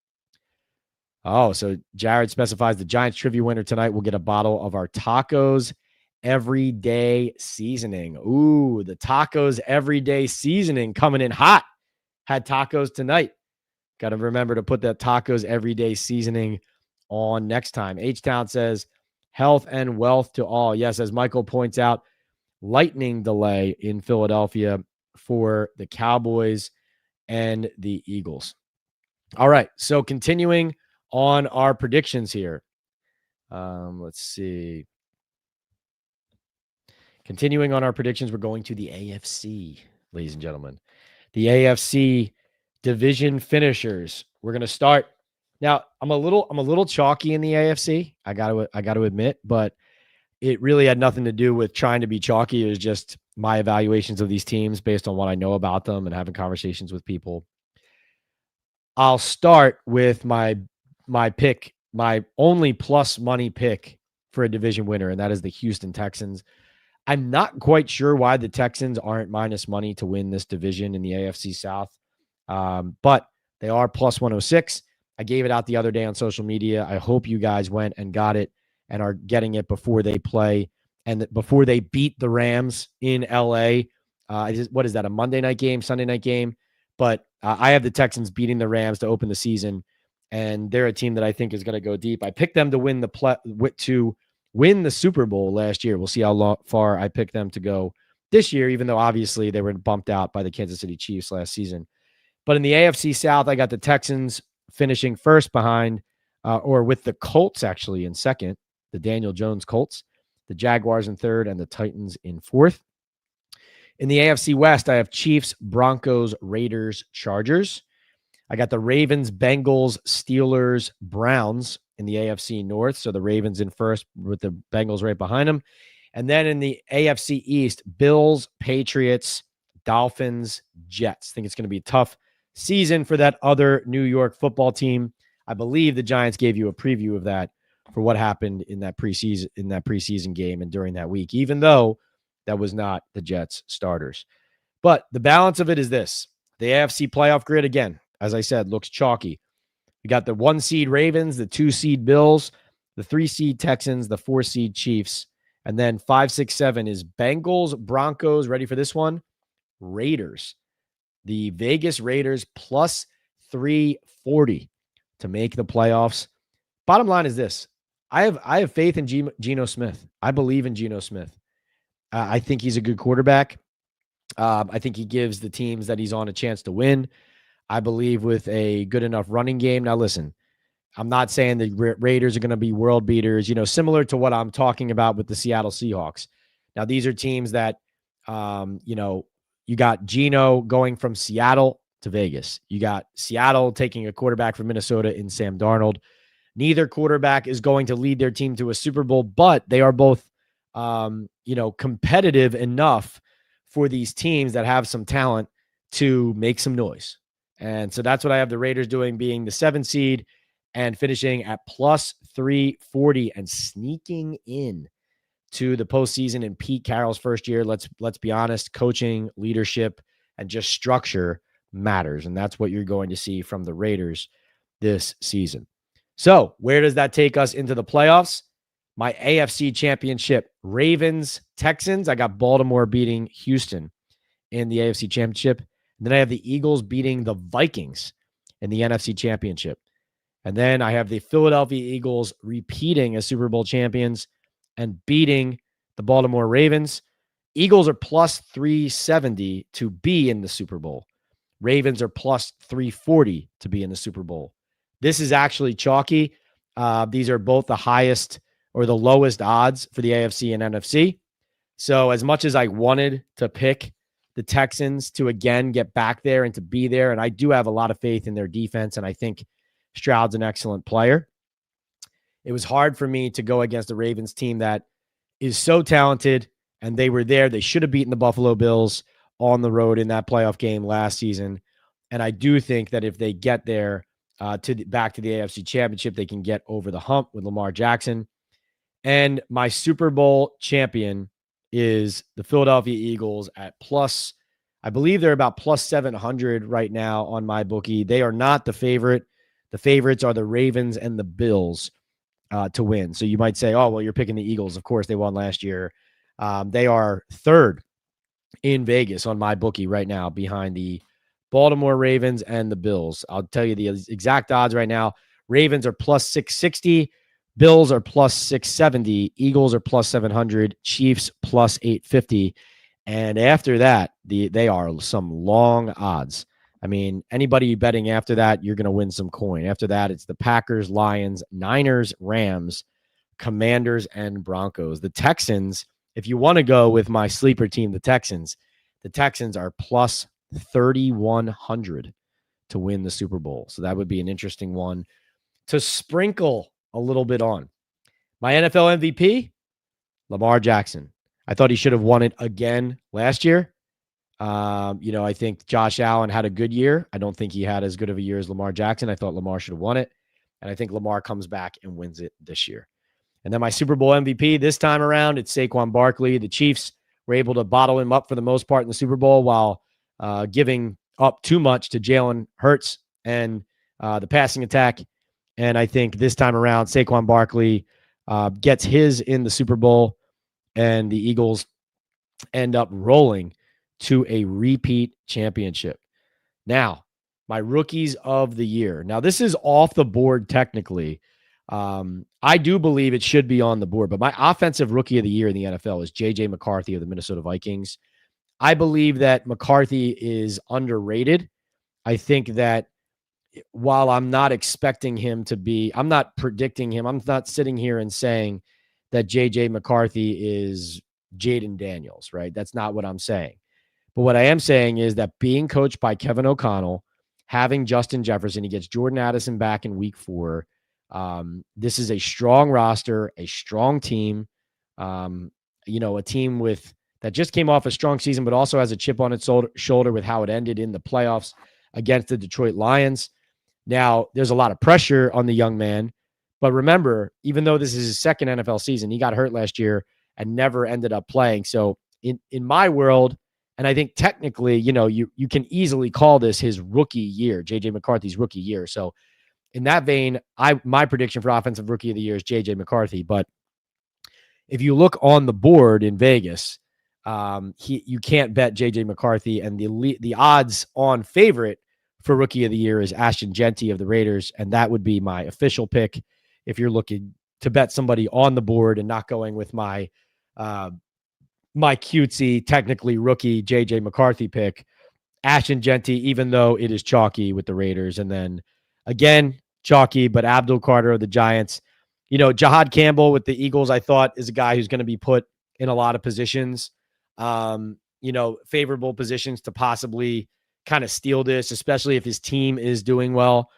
S1: Oh, so Jared specifies the Giants trivia winner tonight will get a bottle of our Tacos Everyday Seasoning. Ooh, the Tacos Everyday Seasoning coming in hot. Had tacos tonight. Got to remember to put that Tacos Everyday Seasoning on next time. H-Town says, health and wealth to all. Yes, as Michael points out, lightning delay in Philadelphia for the Cowboys and the Eagles. All right, so continuing on our predictions here. Let's see. Continuing on our predictions, we're going to the AFC, ladies and gentlemen. The AFC division finishers. We're going to start. Now, I'm a little chalky in the AFC. I got to admit, but it really had nothing to do with trying to be chalky. It was just my evaluations of these teams based on what I know about them and having conversations with people. I'll start with my pick, my only plus money pick for a division winner, and that is the Houston Texans. I'm not quite sure why the Texans aren't minus money to win this division in the AFC South, but they are plus 106. I gave it out the other day on social media. I hope you guys went and got it and are getting it before they play and before they beat the Rams in LA. What is that, a Monday night game, Sunday night game? But I have the Texans beating the Rams to open the season, and they're a team that I think is going to go deep. I picked them to win the Super Bowl last year. We'll see how far I pick them to go this year, even though obviously they were bumped out by the Kansas City Chiefs last season. But in the AFC South, I got the Texans finishing first behind, or with the Colts actually in second, the Daniel Jones Colts, the Jaguars in third, and the Titans in fourth. In the AFC West, I have Chiefs, Broncos, Raiders, Chargers. I got the Ravens, Bengals, Steelers, Browns in the AFC North. So the Ravens in first with the Bengals right behind them. And then in the AFC East, Bills, Patriots, Dolphins, Jets. I think it's going to be a tough season for that other New York football team. I believe the Giants gave you a preview of that for what happened in that preseason game and during that week, even though that was not the Jets starters. But the balance of it is this. The AFC playoff grid, again, as I said, looks chalky. We got the 1 seed Ravens, the 2 seed Bills, the 3 seed Texans, the 4 seed Chiefs, and then 5, 6, 7 is Bengals, Broncos. Ready for this one? Raiders. The Vegas Raiders plus 340 to make the playoffs. Bottom line is this. I have faith in Geno Smith. I believe in Geno Smith. I think he's a good quarterback. I think he gives the teams that he's on a chance to win. I believe with a good enough running game. Now, listen, I'm not saying the Raiders are going to be world beaters, similar to what I'm talking about with the Seattle Seahawks. Now, these are teams that, you got Geno going from Seattle to Vegas. You got Seattle taking a quarterback from Minnesota in Sam Darnold. Neither quarterback is going to lead their team to a Super Bowl, but they are both, competitive enough for these teams that have some talent to make some noise. And so that's what I have the Raiders doing, being the 7 seed and finishing at plus 340 and sneaking in to the postseason in Pete Carroll's first year. Let's be honest, coaching, leadership, and just structure matters. And that's what you're going to see from the Raiders this season. So where does that take us into the playoffs? My AFC championship, Ravens, Texans. I got Baltimore beating Houston in the AFC championship. And then I have the Eagles beating the Vikings in the NFC championship. And then I have the Philadelphia Eagles repeating as Super Bowl champions and beating the Baltimore Ravens. Eagles are plus 370 to be in the Super Bowl. Ravens are plus 340 to be in the Super Bowl. This is actually chalky. These are both the highest or the lowest odds for the AFC and NFC. So as much as I wanted to pick the Texans to again get back there and to be there, and I do have a lot of faith in their defense, and I think Stroud's an excellent player, it was hard for me to go against the Ravens team that is so talented, and they were there. They should have beaten the Buffalo Bills on the road in that playoff game last season. And I do think that if they get there back to the AFC Championship, they can get over the hump with Lamar Jackson. And my Super Bowl champion is the Philadelphia Eagles at plus, I believe they're about plus 700 right now on my bookie. They are not the favorite. The favorites are the Ravens and the Bills to win. So you might say, oh, well, you're picking the Eagles. Of course, they won last year. They are third in Vegas on my bookie right now behind the Baltimore Ravens and the Bills. I'll tell you the exact odds right now. Ravens are plus 660. Bills are plus 670. Eagles are plus 700. Chiefs plus 850. And after that, they are some long odds. I mean, anybody betting after that, you're going to win some coin. After that, it's the Packers, Lions, Niners, Rams, Commanders, and Broncos. The Texans, if you want to go with my sleeper team, the Texans are plus 3,100 to win the Super Bowl. So that would be an interesting one to sprinkle a little bit on. My NFL MVP, Lamar Jackson. I thought he should have won it again last year. I think Josh Allen had a good year. I don't think he had as good of a year as Lamar Jackson. I thought Lamar should have won it. And I think Lamar comes back and wins it this year. And then my Super Bowl MVP this time around, it's Saquon Barkley. The Chiefs were able to bottle him up for the most part in the Super Bowl while giving up too much to Jalen Hurts and the passing attack. And I think this time around, Saquon Barkley gets his in the Super Bowl, and the Eagles end up rolling to a repeat championship. Now, my rookies of the year. Now, this is off the board technically. I do believe it should be on the board, but my offensive rookie of the year in the NFL is J.J. McCarthy of the Minnesota Vikings. I believe that McCarthy is underrated. I think that while I'm not expecting him to be, I'm not predicting him. I'm not sitting here and saying that J.J. McCarthy is Jaden Daniels, right? That's not what I'm saying. But what I am saying is that being coached by Kevin O'Connell, having Justin Jefferson, he gets Jordan Addison back in week 4. This is a strong roster, a strong team, a team with that just came off a strong season, but also has a chip on its shoulder with how it ended in the playoffs against the Detroit Lions. Now, there's a lot of pressure on the young man, but remember, even though this is his second NFL season, he got hurt last year and never ended up playing. So in my world, and I think technically, you can easily call this his rookie year, JJ McCarthy's rookie year. So in that vein, my prediction for offensive rookie of the year is JJ McCarthy. But if you look on the board in Vegas, you can't bet JJ McCarthy, and the odds on favorite for rookie of the year is Ashton Genty of the Raiders, and that would be my official pick if you're looking to bet somebody on the board and not going with my cutesy, technically rookie JJ McCarthy pick. Ashton Genty, even though it is chalky with the Raiders, and then again chalky, but Abdul Carter of the Giants. Jahad Campbell with the Eagles, I thought, is a guy who's going to be put in a lot of positions, favorable positions to possibly kind of steal this, especially if his team is doing well.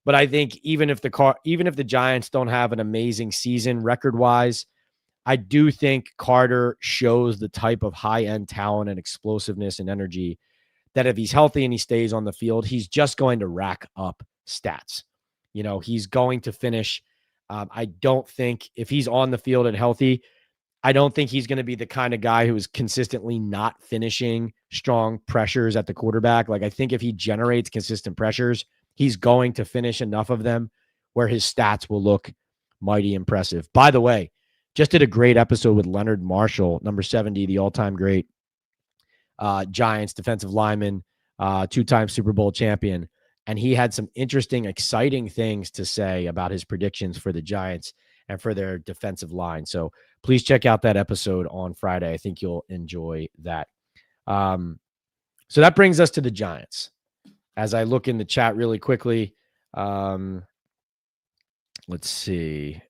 S1: But I think even if the Giants don't have an amazing season record-wise, I do think Carter shows the type of high-end talent and explosiveness and energy that if he's healthy and he stays on the field, he's just going to rack up stats. He's going to finish. I don't think if he's on the field and healthy, I don't think he's going to be the kind of guy who is consistently not finishing strong pressures at the quarterback. Like, I think if he generates consistent pressures, he's going to finish enough of them where his stats will look mighty impressive. By the way, just did a great episode with Leonard Marshall, number 70, the all-time great Giants defensive lineman, two-time Super Bowl champion. And he had some interesting, exciting things to say about his predictions for the Giants and for their defensive line. So please check out that episode on Friday. I think you'll enjoy that. So that brings us to the Giants. As I look in the chat really quickly, let's see.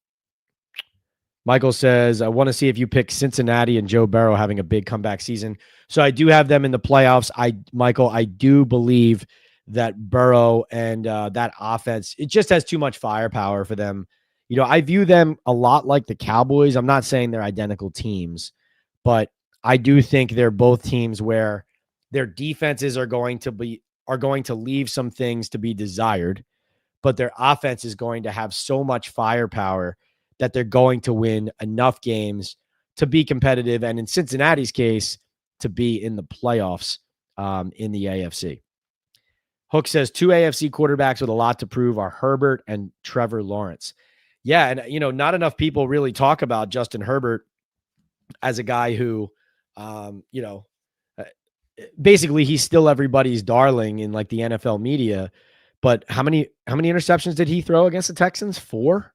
S1: Michael says, I want to see if you pick Cincinnati and Joe Burrow having a big comeback season. So I do have them in the playoffs. Michael, I do believe that Burrow and that offense, it just has too much firepower for them. I view them a lot like the Cowboys. I'm not saying they're identical teams, but I do think they're both teams where their defenses are going to leave some things to be desired, but their offense is going to have so much firepower that they're going to win enough games to be competitive, and in Cincinnati's case, to be in the playoffs in the AFC. Hook says 2 AFC quarterbacks with a lot to prove are Herbert and Trevor Lawrence. Yeah, and not enough people really talk about Justin Herbert as a guy who, basically he's still everybody's darling in like the NFL media. But how many interceptions did he throw against the Texans? 4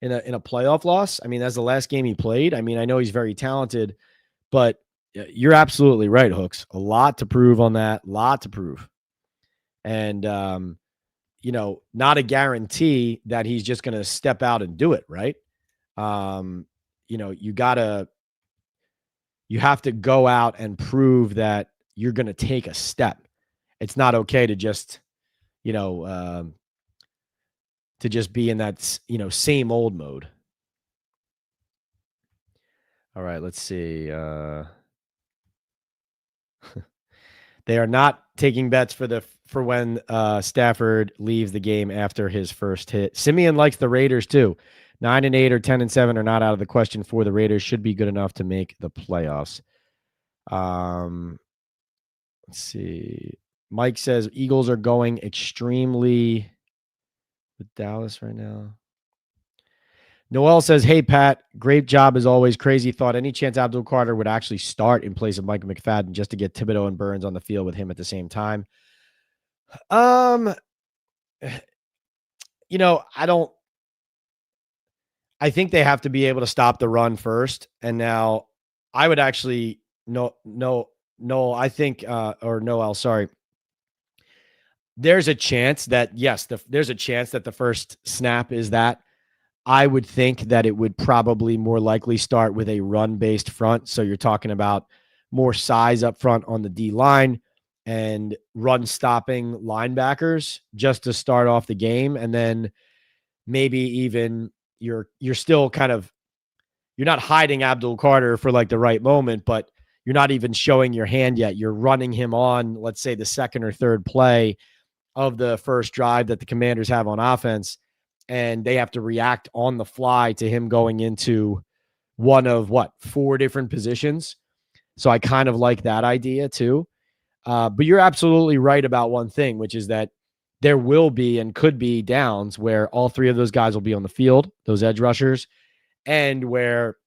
S1: in a playoff loss. I mean, that's the last game he played. I mean, I know he's very talented, but you're absolutely right, Hooks. A lot to prove on that. Lot to prove. And, not a guarantee that he's just going to step out and do it, right? You have to go out and prove that you're going to take a step. It's not okay to just, to just be in that, same old mode. All right, let's see. They are not taking bets for when Stafford leaves the game after his first hit. Simeon likes the Raiders too. 9-8 or 10-7 are not out of the question for the Raiders. Should be good enough to make the playoffs. Let's see. Mike says Eagles are going extremely with Dallas right now. Noel says, hey, Pat, great job as always. Crazy thought. Any chance Abdul Carter would actually start in place of Mike McFadden just to get Thibodeau and Burns on the field with him at the same time? Um, I think they have to be able to stop the run first. And now I would actually, no, I think, or Noel, sorry. There's a chance that, yes, there's a chance that the first snap is that. I would think that it would probably more likely start with a run-based front. So you're talking about more size up front on the D line and run-stopping linebackers just to start off the game. And then maybe even you're still kind of, you're not hiding Abdul Carter for like the right moment, but you're not even showing your hand yet. You're running him on, let's say, the second or third play of the first drive that the Commanders have on offense, and they have to react on the fly to him going into one of four different positions. So I kind of like that idea too. But you're absolutely right about one thing, which is that there will be and could be downs where all three of those guys will be on the field, those edge rushers, and where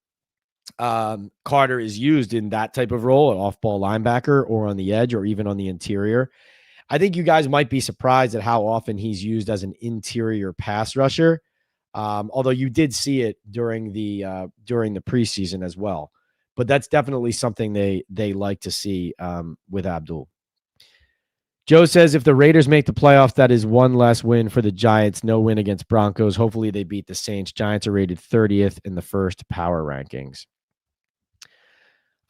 S1: Carter is used in that type of role, an off-ball linebacker or on the edge or even on the interior. I think you guys might be surprised at how often he's used as an interior pass rusher. Although you did see it during the preseason as well, but that's definitely something they like to see with Abdul. Joe says if the Raiders make the playoffs, that is one less win for the Giants. No win against Broncos. Hopefully they beat the Saints. Giants are rated 30th in the first power rankings.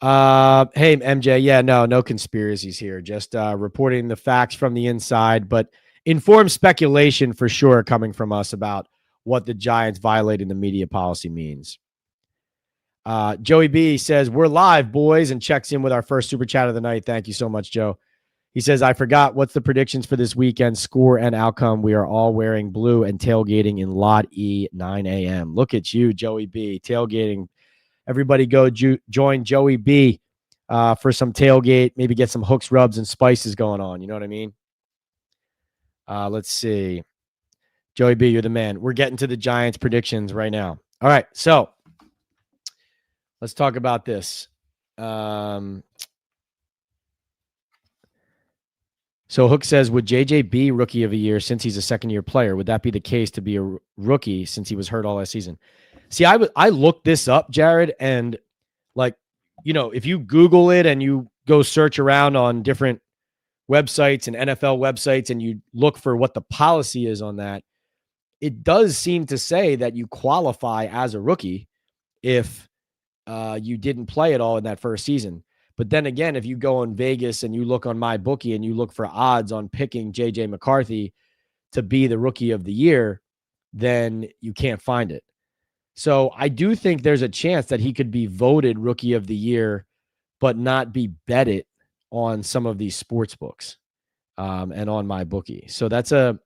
S1: Hey, MJ. Yeah, no conspiracies here. Just reporting the facts from the inside, but informed speculation for sure coming from us about what the Giants violating the media policy means. Joey B says, we're live, boys, and checks in with our first super chat of the night. Thank you so much, Joe. He says, I forgot what's the predictions for this weekend score and outcome. We are all wearing blue and tailgating in Lot E, 9 a.m. Look at you, Joey B, tailgating. Everybody go join Joey B for some tailgate, maybe get some hooks, rubs, and spices going on. You know what I mean? Let's see. Joey B, you're the man. We're getting to the Giants predictions right now. All right, so let's talk about this. So Hook says, would JJ be rookie of the year since he's a second-year player? Would that be the case to be a rookie since he was hurt all last season? See, I looked this up, Jared, and if you Google it and you go search around on different websites and NFL websites and you look for what the policy is on that, it does seem to say that you qualify as a rookie if you didn't play at all in that first season. But then again, if you go on Vegas and you look on MyBookie and you look for odds on picking J.J. McCarthy to be the rookie of the year, then you can't find it. So I do think there's a chance that he could be voted rookie of the year, but not be betted on some of these sports books and on MyBookie. So that's a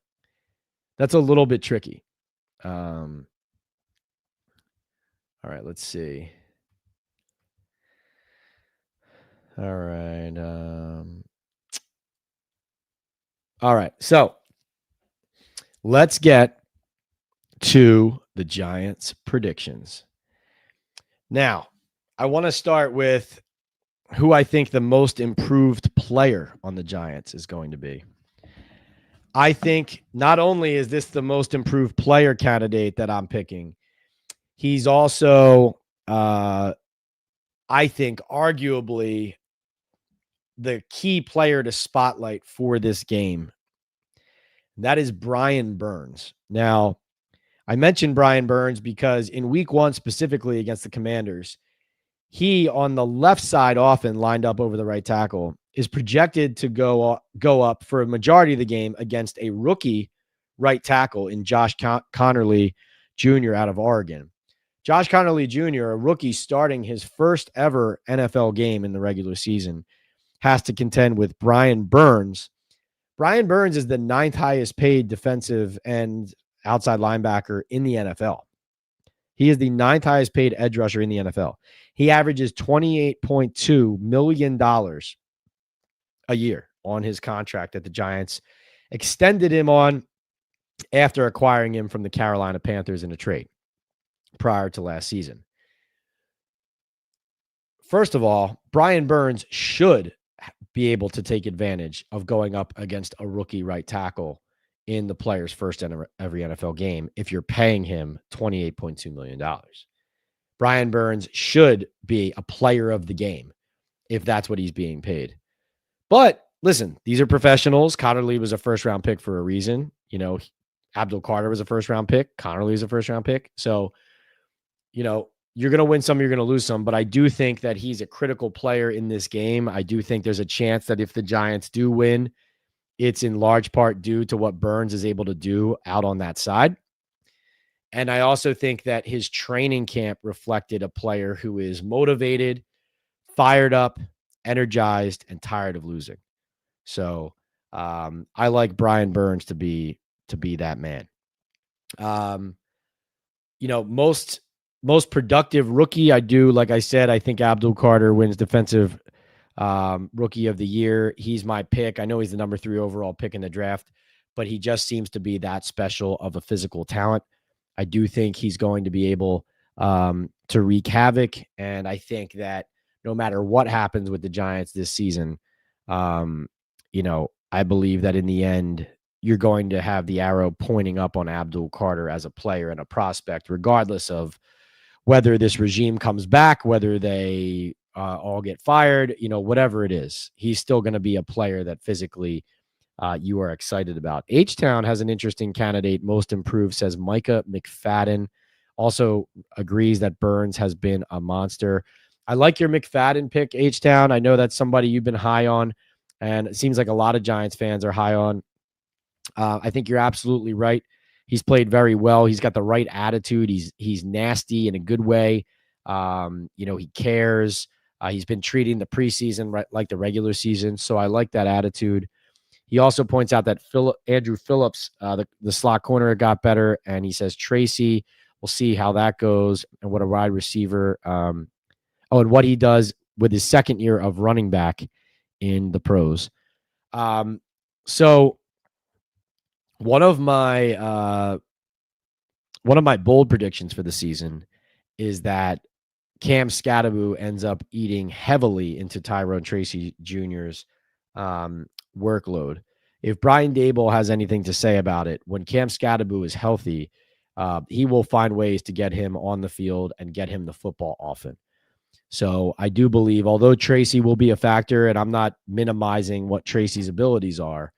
S1: little bit tricky. All right, let's see. All right. All right. So let's get to the Giants predictions. Now, I want to start with who I think the most improved player on the Giants is going to be. I think not only is this the most improved player candidate that I'm picking, he's also, I think, arguably the key player to spotlight for this game. That is Brian Burns. Now, I mentioned Brian Burns because in week one, specifically against the Commanders, he on the left side, often lined up over the right tackle, is projected to go up for a majority of the game against a rookie right tackle in Josh Connerly Jr. out of Oregon. Josh Connerly Jr., a rookie starting his first ever NFL game in the regular season, has to contend with Brian Burns. Brian Burns is the 9th highest paid defensive and outside linebacker in the NFL. He is the 9th highest paid edge rusher in the NFL. He averages $28.2 million a year on his contract that the Giants extended him on after acquiring him from the Carolina Panthers in a trade. prior to last season. First of all, Brian Burns should be able to take advantage of going up against a rookie right tackle in the player's first every NFL game if you're paying him $28.2 million. Brian Burns should be a player of the game if that's what he's being paid. But listen, these are professionals. Connerly was a first-round pick for a reason. Abdul Carter was a first-round pick. Connerly was a first-round pick. So, you're going to win some, you're going to lose some. But I do think that he's a critical player in this game. I do think there's a chance that if the Giants do win, it's in large part due to what Burns is able to do out on that side. And I also think that his training camp reflected a player who is motivated, fired up, energized, and tired of losing. So I like Brian Burns to be that man. Most productive rookie, I do. Like I said, I think Abdul Carter wins defensive rookie of the year. He's my pick. I know he's the number 3 overall pick in the draft, but he just seems to be that special of a physical talent. I do think he's going to be able to wreak havoc. And I think that no matter what happens with the Giants this season, I believe that in the end, you're going to have the arrow pointing up on Abdul Carter as a player and a prospect, regardless of whether this regime comes back, whether they all get fired, whatever it is. He's still going to be a player that physically you are excited about. H-Town has an interesting candidate. Most improved, says Micah McFadden. Also agrees that Burns has been a monster. I like your McFadden pick, H-Town. I know that's somebody you've been high on, and it seems like a lot of Giants fans are high on. I think you're absolutely right. He's played very well. He's got the right attitude. He's nasty in a good way. He cares. He's been treating the preseason like the regular season, so I like that attitude. He also points out that Andrew Phillips, the slot corner, got better, and he says Tracy, we'll see how that goes and what a wide receiver, and what he does with his second year of running back in the pros. So one of my bold predictions for the season is that Cam Scatterbu ends up eating heavily into Tyrone Tracy Jr.'s workload. If Brian Daboll has anything to say about it, when Cam Scatterbu is healthy, he will find ways to get him on the field and get him the football often. So I do believe, although Tracy will be a factor, and I'm not minimizing what Tracy's abilities are,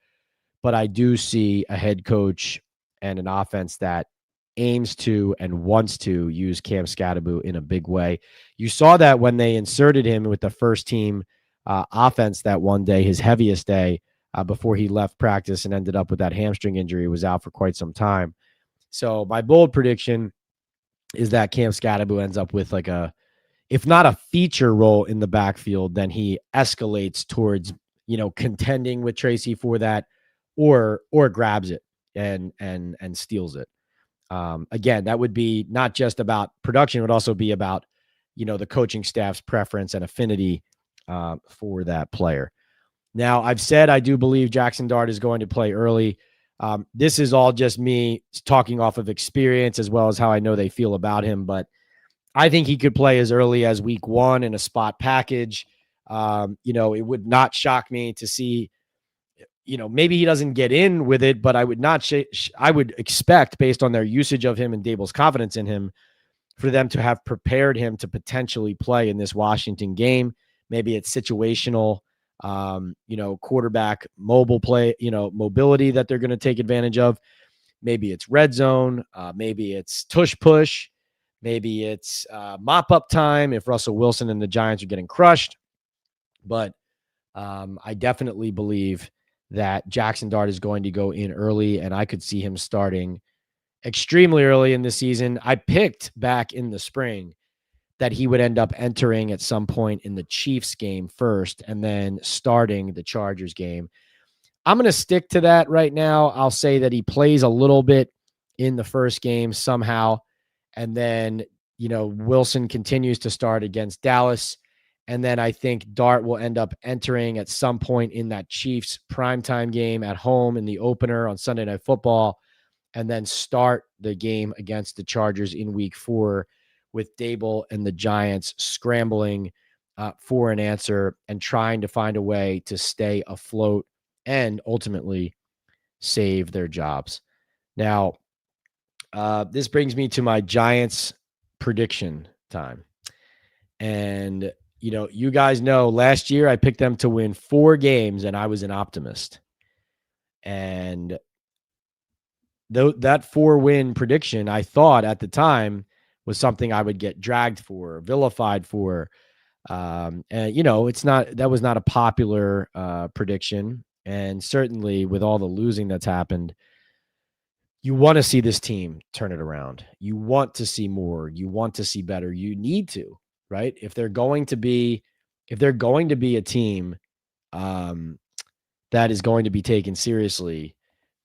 S1: but I do see a head coach and an offense that aims to and wants to use Cam Scatterbu in a big way. You saw that when they inserted him with the first team offense that one day, his heaviest day, before he left practice and ended up with that hamstring injury. He was out for quite some time. So my bold prediction is that Cam Scatterbu ends up with if not a feature role in the backfield, then he escalates towards, contending with Tracy for that, or grabs it and steals it. Again, that would be not just about production, it would also be about, the coaching staff's preference and affinity for that player. Now, I've said I do believe Jackson Dart is going to play early. This is all just me talking off of experience as well as how I know they feel about him, but I think he could play as early as week 1 in a spot package. It would not shock me to see, maybe he doesn't get in with it, but I would not. I would expect, based on their usage of him and Daboll's confidence in him, for them to have prepared him to potentially play in this Washington game. Maybe it's situational, quarterback mobile play, mobility that they're going to take advantage of. Maybe it's red zone. Maybe it's tush push. Maybe it's mop up time if Russell Wilson and the Giants are getting crushed. But I definitely believe that Jackson Dart is going to go in early, and I could see him starting extremely early in the season. I picked back in the spring that he would end up entering at some point in the Chiefs game first and then starting the Chargers game. I'm going to stick to that right now. I'll say that he plays a little bit in the first game somehow, and then, Wilson continues to start against Dallas. And then I think Dart will end up entering at some point in that Chiefs primetime game at home in the opener on Sunday Night Football. and then start the game against the Chargers in week 4 with Dable and the Giants scrambling for an answer and trying to find a way to stay afloat and ultimately save their jobs. Now, this brings me to my Giants prediction time. And, you guys know last year I picked them to win 4 games and I was an optimist. And that 4-win prediction, I thought at the time, was something I would get dragged for, vilified for. And that was not a popular prediction. And certainly with all the losing that's happened, you want to see this team turn it around. You want to see more. You want to see better. You need to, right? If they're going to be a team that is going to be taken seriously,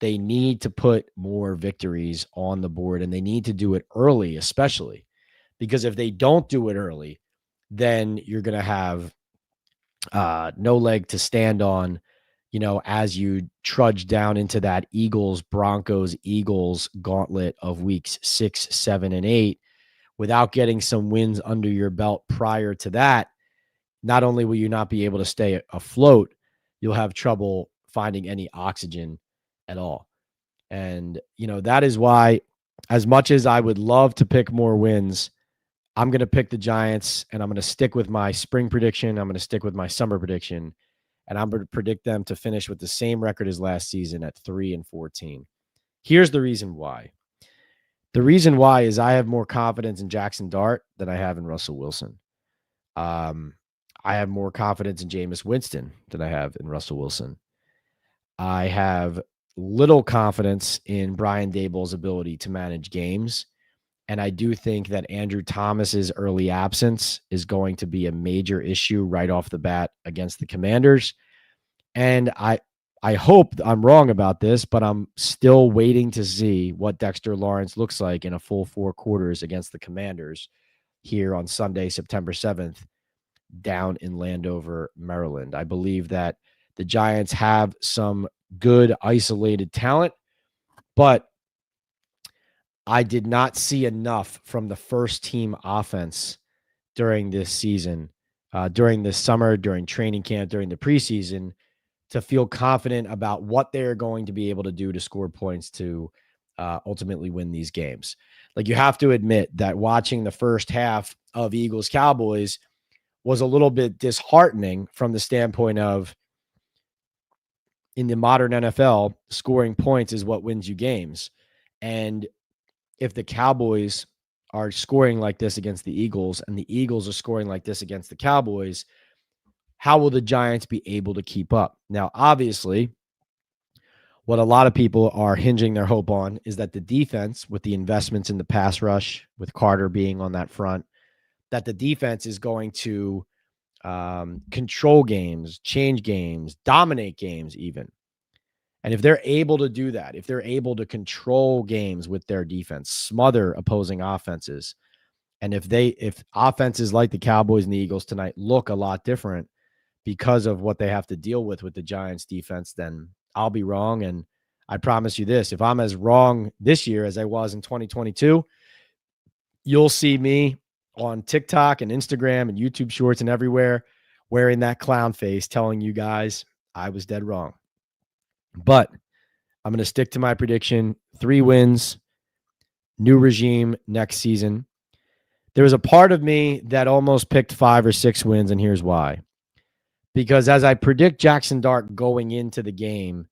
S1: they need to put more victories on the board, and they need to do it early, especially because if they don't do it early, then you're going to have no leg to stand on, as you trudge down into that Eagles gauntlet of weeks 6, 7, and 8, without getting some wins under your belt prior to that. Not only will you not be able to stay afloat, you'll have trouble finding any oxygen at all. And, that is why, as much as I would love to pick more wins, I'm going to pick the Giants, and I'm going to stick with my spring prediction. I'm going to stick with my summer prediction, and I'm going to predict them to finish with the same record as last season at 3-14. Here's the reason why. The reason why is I have more confidence in Jackson Dart than I have in Russell Wilson. I have more confidence in Jameis Winston than I have in Russell Wilson. I have little confidence in Brian Dable's ability to manage games. And I do think that Andrew Thomas's early absence is going to be a major issue right off the bat against the Commanders. And I hope I'm wrong about this, but I'm still waiting to see what Dexter Lawrence looks like in a full 4 quarters against the Commanders here on Sunday, September 7th, down in Landover, Maryland. I believe that the Giants have some good isolated talent, but I did not see enough from the first team offense during this season, during this summer, during training camp, during the preseason, to feel confident about what they're going to be able to do to score points to ultimately win these games. Like, you have to admit that watching the first half of Eagles Cowboys was a little bit disheartening from the standpoint of, in the modern NFL, scoring points is what wins you games. And if the Cowboys are scoring like this against the Eagles and the Eagles are scoring like this against the Cowboys, how will the Giants be able to keep up? Now, obviously, what a lot of people are hinging their hope on is that the defense, with the investments in the pass rush, with Carter being on that front, that the defense is going to control games, change games, dominate games even. And if they're able to do that, if they're able to control games with their defense, smother opposing offenses, and if offenses like the Cowboys and the Eagles tonight look a lot different because of what they have to deal with the Giants defense, then I'll be wrong. And I promise you this, if I'm as wrong this year as I was in 2022, you'll see me on TikTok and Instagram and YouTube Shorts and everywhere wearing that clown face, telling you guys I was dead wrong. But I'm going to stick to my prediction. 3 wins, new regime next season. There was a part of me that almost picked 5 or 6 wins, and here's why. Because as I predict Jackson Dart going into the game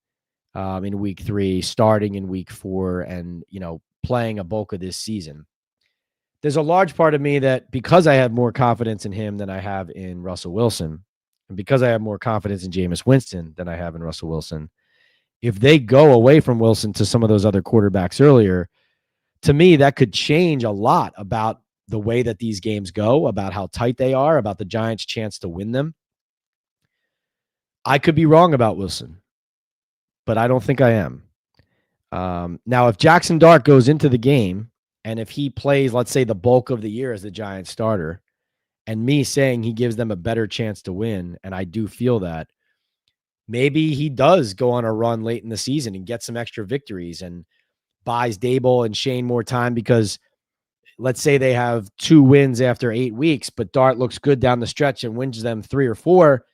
S1: in week 3, starting in week 4, and, playing a bulk of this season, there's a large part of me that, because I have more confidence in him than I have in Russell Wilson, and because I have more confidence in Jameis Winston than I have in Russell Wilson, if they go away from Wilson to some of those other quarterbacks earlier, to me, that could change a lot about the way that these games go, about how tight they are, about the Giants' chance to win them. I could be wrong about Wilson, but I don't think I am. Now, if Jackson Dart goes into the game, and if he plays, let's say, the bulk of the year as the Giants starter, and me saying he gives them a better chance to win, and I do feel that, maybe he does go on a run late in the season and get some extra victories. And buys Dable and Shane more time because let's say they have 2 wins after 8 weeks, but Dart looks good down the stretch and wins them 3 or 4.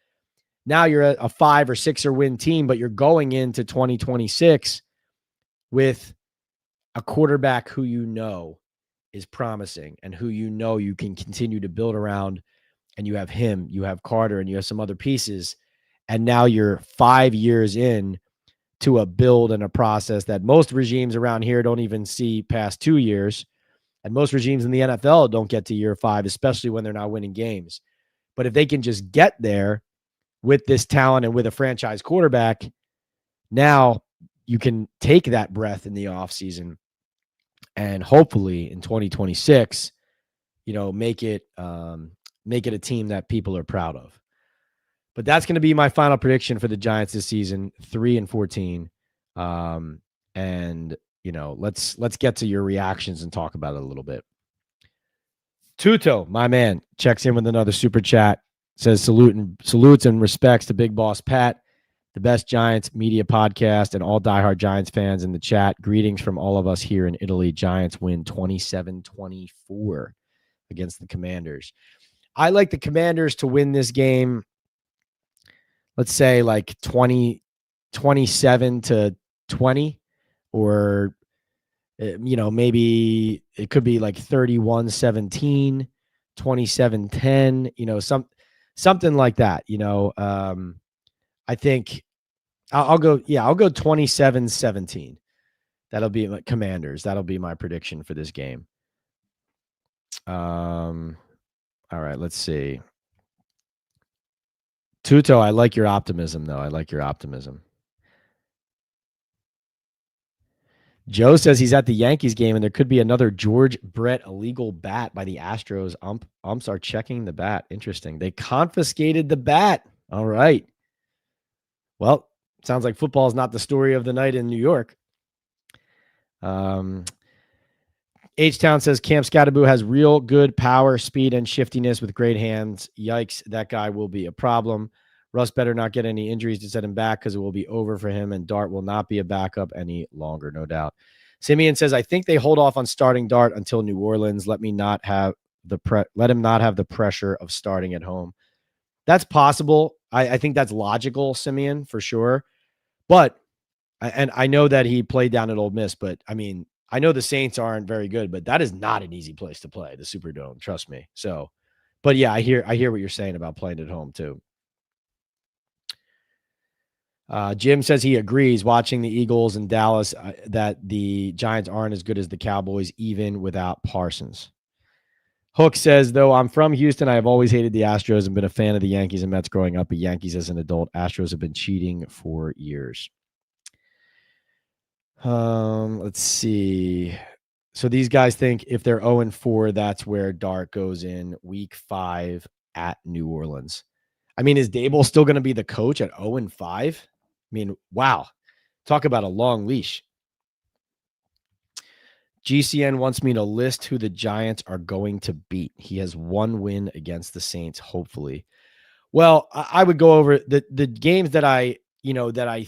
S1: Now you're a 5 or 6 or win team, but you're going into 2026 with a quarterback who you know is promising and who you know you can continue to build around. And you have him, you have Carter, and you have some other pieces. And now you're 5 years in to a build and a process that most regimes around here don't even see past 2 years. And most regimes in the NFL don't get to year 5, especially when they're not winning games. But if they can just get there with this talent and with a franchise quarterback, now you can take that breath in the offseason and hopefully in 2026, make it a team that people are proud of. But that's going to be my final prediction for the Giants this season, 3-14. And let's get to your reactions and talk about it a little bit. Tuto, my man, checks in with another super chat. Says salutes and respects to Big Boss Pat, the best Giants media podcast, and all diehard Giants fans in the chat. Greetings from all of us here in Italy. Giants win 27-24 against the Commanders. I like the Commanders to win this game, let's say like 27-20, or maybe it could be like 31-17, 27-10, something like that. I think I'll go 27-17. That'll be my Commanders. That'll be my prediction for this game. All right, let's see. Tuto, I like your optimism, though. I like your optimism. Joe says he's at the Yankees game, and there could be another George Brett illegal bat by the Astros. Umps are checking the bat. Interesting. They confiscated the bat. All right. Well, sounds like football is not the story of the night in New York. H-Town says Cam Scatterboo has real good power, speed, and shiftiness with great hands. Yikes, that guy will be a problem. Russ better not get any injuries to set him back because it will be over for him, and Dart will not be a backup any longer, no doubt. Simeon says, I think they hold off on starting Dart until New Orleans. Let him not have the pressure of starting at home. That's possible. I think that's logical, Simeon, for sure. But I know that he played down at Ole Miss, but I mean, I know the Saints aren't very good, but that is not an easy place to play, the Superdome. Trust me. So, but yeah, I hear what you're saying about playing at home too. Jim says he agrees. Watching the Eagles in Dallas, that the Giants aren't as good as the Cowboys, even without Parsons. Hook says, though I'm from Houston, I have always hated the Astros and been a fan of the Yankees and Mets growing up. But Yankees as an adult, Astros have been cheating for years. Let's see. So these guys think if they're 0-4, that's where Dart goes in week 5 at New Orleans. I mean, is Dable still going to be the coach at 0-5? I mean, wow. Talk about a long leash. GCN wants me to list who the Giants are going to beat. He has 1 win against the Saints, hopefully. Well, I would go over the games that I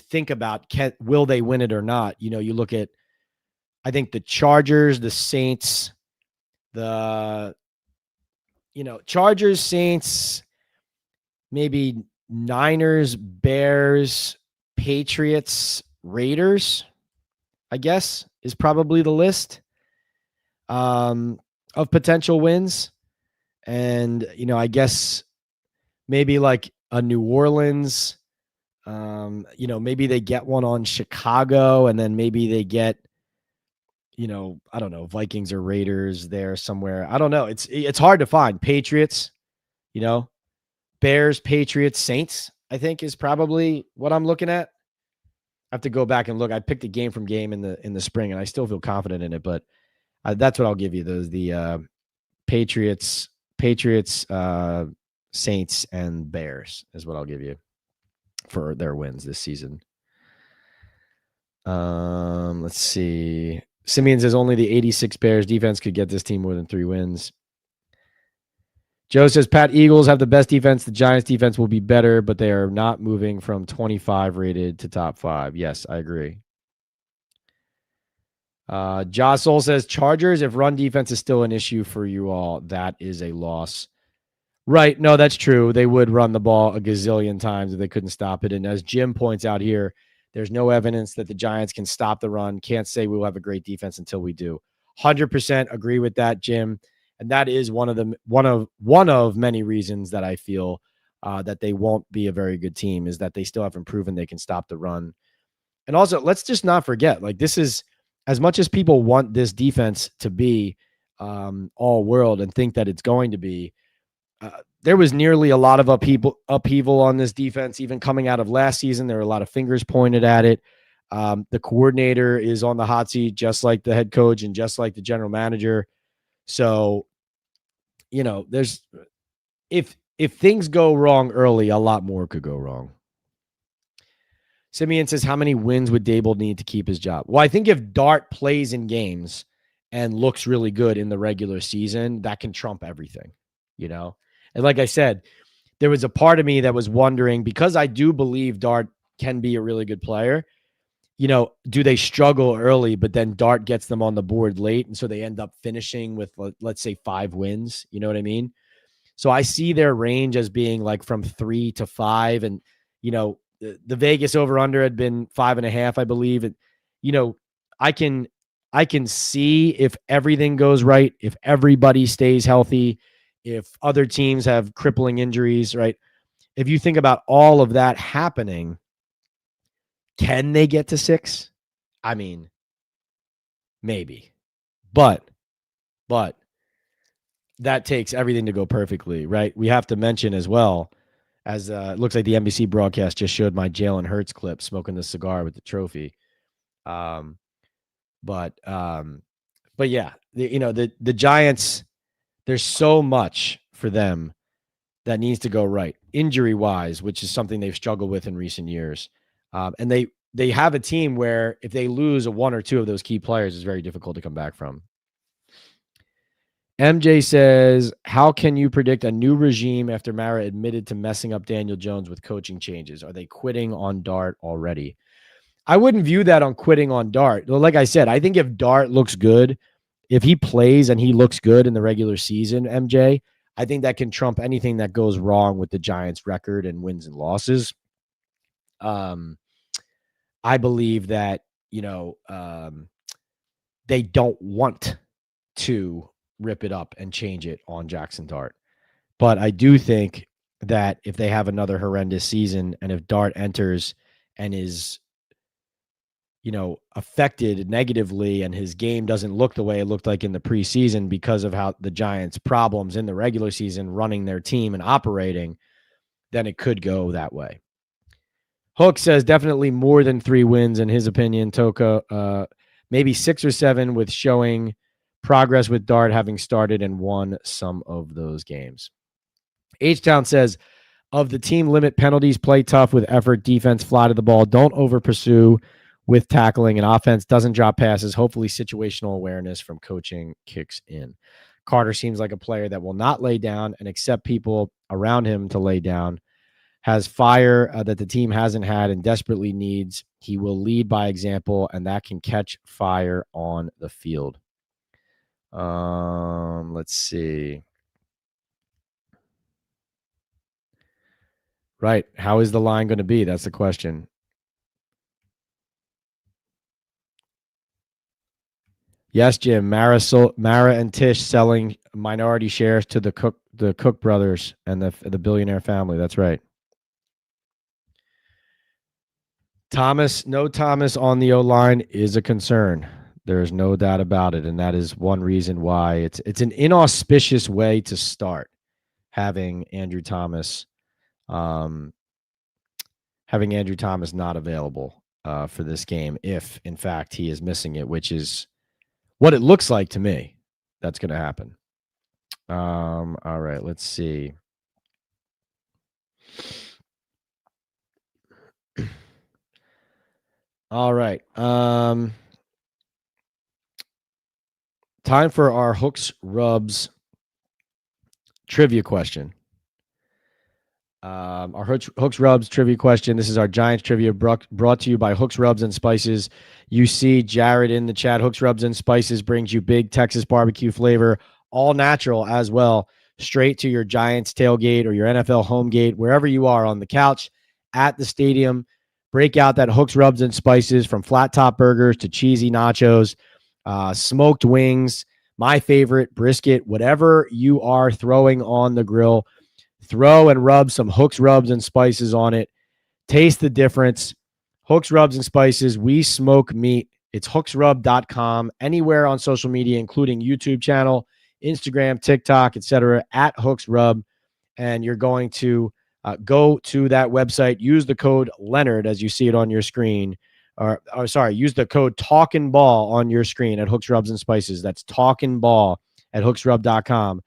S1: think about. Will they win it or not? You look at, I think the Chargers, the Saints, Chargers, Saints, maybe Niners, Bears, Patriots, Raiders, I guess, is probably the list of potential wins. And, I guess maybe like a New Orleans, maybe they get one on Chicago, and then maybe they get, I don't know, Vikings or Raiders there somewhere. I don't know. It's hard to find. Patriots, Bears, Patriots, Saints, I think is probably what I'm looking at. I have to go back and look. I picked a game from game in the spring, and I still feel confident in it, but that's what I'll give you. The Patriots, Saints, and Bears is what I'll give you for their wins this season. Let's see. Simeon says only the 86 Bears defense could get this team more than 3 wins. Joe says Pat, Eagles have the best defense. The Giants defense will be better, but they are not moving from 25 rated to top 5. Yes, I agree. Josh Soul says Chargers, if run defense is still an issue for you all, that is a loss. Right. No, that's true. They would run the ball a gazillion times if they couldn't stop it. And as Jim points out here, there's no evidence that the Giants can stop the run. Can't say we'll have a great defense until we do. 100% agree with that, Jim. And that is one of many reasons that I feel that they won't be a very good team, is that they still haven't proven they can stop the run. And also, let's just not forget, like, this is, as much as people want this defense to be all world and think that it's going to be, there was nearly a lot of upheaval on this defense, even coming out of last season. There were a lot of fingers pointed at it. The coordinator is on the hot seat, just like the head coach and just like the general manager. So, there's, if things go wrong early, a lot more could go wrong. Simeon says, how many wins would Dable need to keep his job? Well, I think if Dart plays in games and looks really good in the regular season, that can trump everything, And like I said, there was a part of me that was wondering, because I do believe Dart can be a really good player, do they struggle early, but then Dart gets them on the board late, and so they end up finishing with, let's say, 5 wins? You know what I mean? So I see their range as being like from 3 to 5, and the Vegas over under had been 5.5, I believe. And I can see, if everything goes right, if everybody stays healthy, if other teams have crippling injuries, right? If you think about all of that happening, can they get to 6? I mean, maybe, but that takes everything to go perfectly, right? We have to mention as well, as it looks like the NBC broadcast just showed my Jalen Hurts clip smoking the cigar with the trophy. But yeah, the Giants, there's so much for them that needs to go right injury wise, which is something they've struggled with in recent years. And they have a team where if they lose one or two of those key players, it's very difficult to come back from. MJ says, how can you predict a new regime after Mara admitted to messing up Daniel Jones with coaching changes? Are they quitting on Dart already? I wouldn't view that on quitting on Dart. Like I said, I think if Dart looks good, if he plays and he looks good in the regular season, MJ, I think that can trump anything that goes wrong with the Giants' record and wins and losses. I believe that, they don't want to rip it up and change it on Jackson Dart. But I do think that if they have another horrendous season, and if Dart enters and is, affected negatively, and his game doesn't look the way it looked like in the preseason because of how the Giants' problems in the regular season running their team and operating, then it could go that way. Hook says definitely more than 3 wins in his opinion. Toka, maybe 6 or 7, with showing progress with Dart having started and won some of those games. H-Town says, of the team limit penalties, play tough with effort, defense fly to the ball, don't over pursue with tackling, and offense doesn't drop passes. Hopefully situational awareness from coaching kicks in. Carter seems like a player that will not lay down and accept people around him to lay down. Has fire that the team hasn't had and desperately needs. He will lead by example, and that can catch fire on the field. Let's see. Right. How is the line going to be? That's the question. Yes, Jim. Mara and Tish selling minority shares to the Cook brothers and the billionaire family. That's right. No Thomas on the O-line is a concern. There's no doubt about it, and that is one reason why it's an inauspicious way to start, having Andrew Thomas not available for this game, if in fact he is missing it, which is what it looks like to me that's going to happen. All right, let's see. All right. Time for our Hooks Rubs trivia question. Our Hooks Rubs trivia question. This is our Giants trivia brought to you by Hooks Rubs and Spices. You see Jared in the chat. Hooks Rubs and Spices brings you big Texas barbecue flavor, all natural as well, straight to your Giants tailgate or your NFL home gate, wherever you are, on the couch, at the stadium. Break out that Hooks Rubs and Spices, from flat top burgers to cheesy nachos, smoked wings, my favorite, brisket, whatever you are throwing on the grill. Throw and rub some Hooks Rubs and Spices on it. Taste the difference. Hooks Rubs and Spices. We smoke meat. It's hooksrub.com. Anywhere on social media, including YouTube channel, Instagram, TikTok, etc. at Hooks Rub. And you're going to go to that website. Use the code Leonard as you see it on your screen. Or sorry, use the code Talkin' Ball on your screen at Hooks Rubs and Spices. That's Talkin' Ball at hooksrub.com.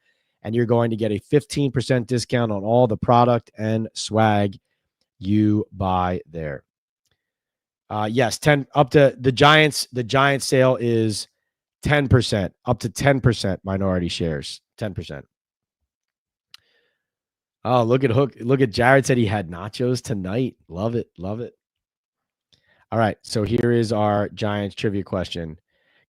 S1: And you're going to get a 15% discount on all the product and swag you buy there. Yes, 10 up to the Giants. The Giants sale is 10%, up to 10% minority shares. 10%. Oh, look at Hook. Look at Jared said he had nachos tonight. Love it. Love it. All right. So here is our Giants trivia question.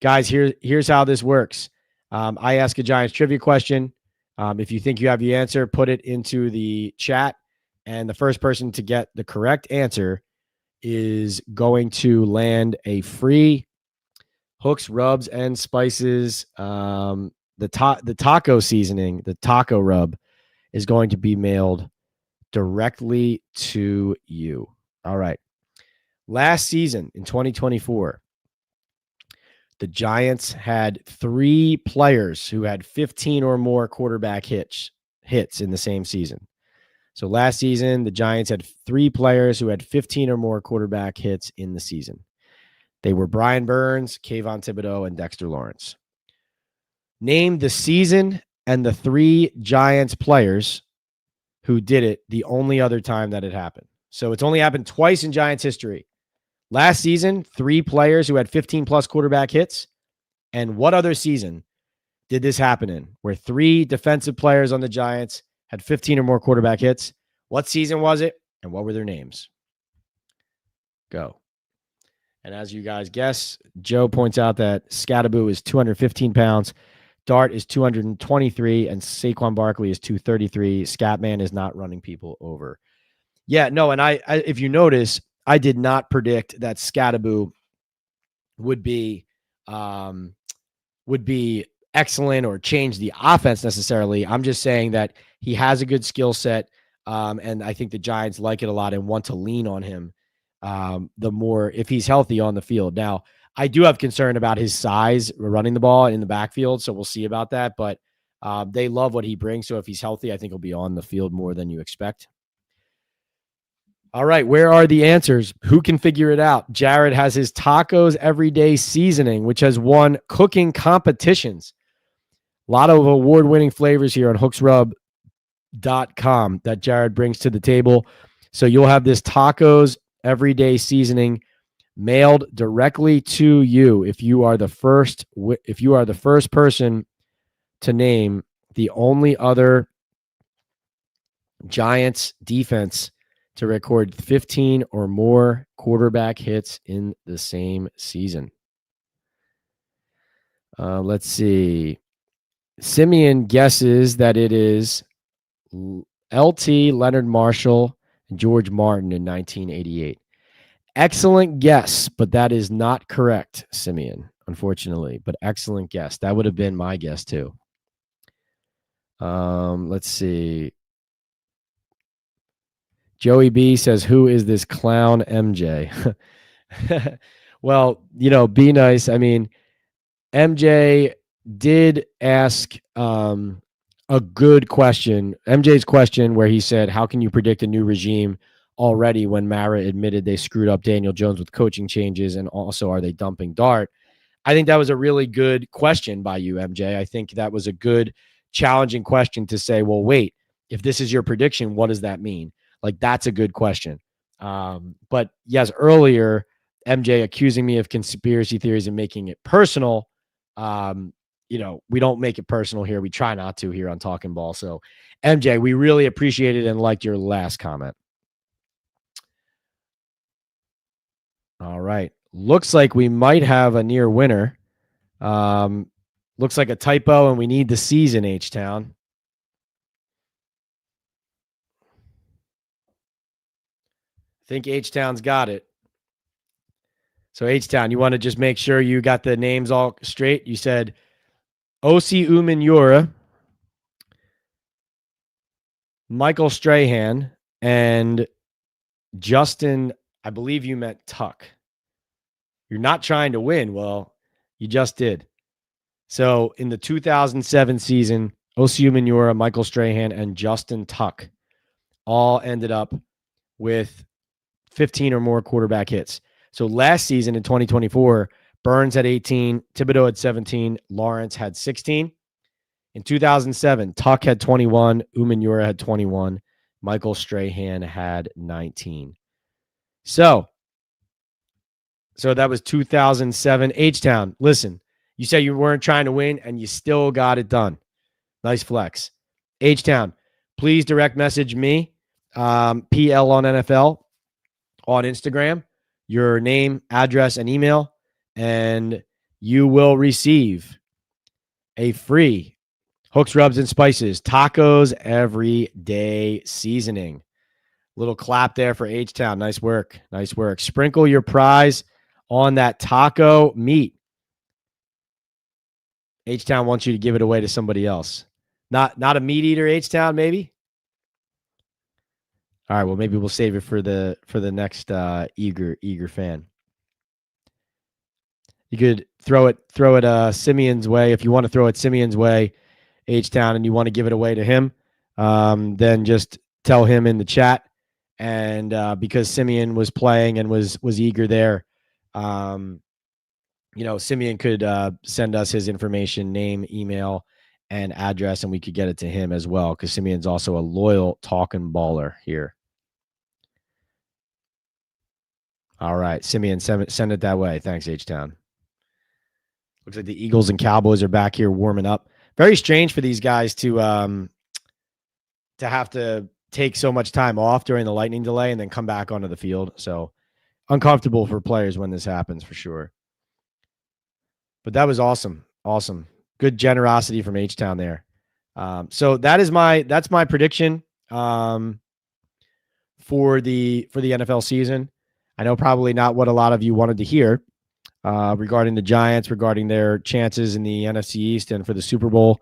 S1: Guys, here's how this works. I ask a Giants trivia question. If you think you have the answer, put it into the chat. And the first person to get the correct answer is going to land a free Hooks, Rubs, and Spices. The taco seasoning, the taco rub, is going to be mailed directly to you. All right. Last season in 2024, the Giants had 3 players who had 15 or more quarterback hits in the same season. So last season, the Giants had 3 players who had 15 or more quarterback hits in the season. They were Brian Burns, Kayvon Thibodeau, and Dexter Lawrence. Name the season and the 3 Giants players who did it the only other time that it happened. So it's only happened twice in Giants history. Last season, 3 players who had 15-plus quarterback hits. And what other season did this happen in, where 3 defensive players on the Giants had 15 or more quarterback hits? What season was it, and what were their names? Go. And as you guys guess, Joe points out that Scattaboo is 215 pounds, Dart is 223, and Saquon Barkley is 233. Scatman is not running people over. Yeah, no, and I if you notice, I did not predict that Scattaboo would be excellent or change the offense necessarily. I'm just saying that he has a good skill set, and I think the Giants like it a lot and want to lean on him the more if he's healthy on the field. Now, I do have concern about his size running the ball in the backfield, so we'll see about that. But they love what he brings, so if he's healthy, I think he'll be on the field more than you expect. All right, where are the answers? Who can figure it out? Jared has his Tacos Everyday Seasoning, which has won cooking competitions. A lot of award-winning flavors here on hooksrub.com that Jared brings to the table. So you'll have this Tacos Everyday Seasoning mailed directly to you if you are the first person to name the only other Giants defense to record 15 or more quarterback hits in the same season. Let's see. Simeon guesses that it is LT, Leonard Marshall, and George Martin in 1988. Excellent guess, but that is not correct, Simeon, unfortunately. But excellent guess. That would have been my guess, too. Let's see. Joey B says, who is this clown MJ? Well, be nice. I mean, MJ did ask a good question. MJ's question where he said, how can you predict a new regime already when Mara admitted they screwed up Daniel Jones with coaching changes, and also are they dumping Dart? I think that was a really good question by you, MJ. I think that was a good, challenging question to say, well, wait, if this is your prediction, what does that mean? Like, that's a good question. But yes, earlier, MJ accusing me of conspiracy theories and making it personal. we don't make it personal here. We try not to here on Talking Ball. So, MJ, we really appreciated and liked your last comment. All right. Looks like we might have a near winner. Looks like a typo, and we need the season, H-Town. I think H-Town's got it. So, H-Town, you want to just make sure you got the names all straight? You said Osi Umenyiora, Michael Strahan, and Justin, I believe you meant Tuck. You're not trying to win. Well, you just did. So in the 2007 season, Osi Umenyiora, Michael Strahan, and Justin Tuck all ended up with 15 or more quarterback hits. So last season in 2024, Burns had 18, Thibodeau had 17, Lawrence had 16. In 2007, Tuck had 21, Umenyiora had 21, Michael Strahan had 19. So that was 2007. H-Town, listen, you said you weren't trying to win, and you still got it done. Nice flex. H-Town, please direct message me, PL on NFL, on Instagram, your name, address, and email, and you will receive a free Hooks, Rubs, and Spices Tacos Every Day seasoning. Little clap there for H-Town. Nice work. Nice work. Sprinkle your prize on that taco meat. H-Town wants you to give it away to somebody else. Not a meat eater, H-Town, maybe? All right, well, maybe we'll save it for the next eager fan. You could throw it Simeon's way. If you want to throw it Simeon's way, H-Town, and you want to give it away to him, then just tell him in the chat. And because Simeon was playing and was eager there, Simeon could send us his information, name, email, and address, and we could get it to him as well, because Simeon's also a loyal talking baller here. All right, Simeon, send it that way. Thanks, H-Town. Looks like the Eagles and Cowboys are back here warming up. Very strange for these guys to have to take so much time off during the lightning delay and then come back onto the field. So uncomfortable for players when this happens, for sure. But that was awesome. Awesome. Good generosity from H-Town there. So that's my prediction for the NFL season. I know probably not what a lot of you wanted to hear regarding the Giants, regarding their chances in the NFC East and for the Super Bowl.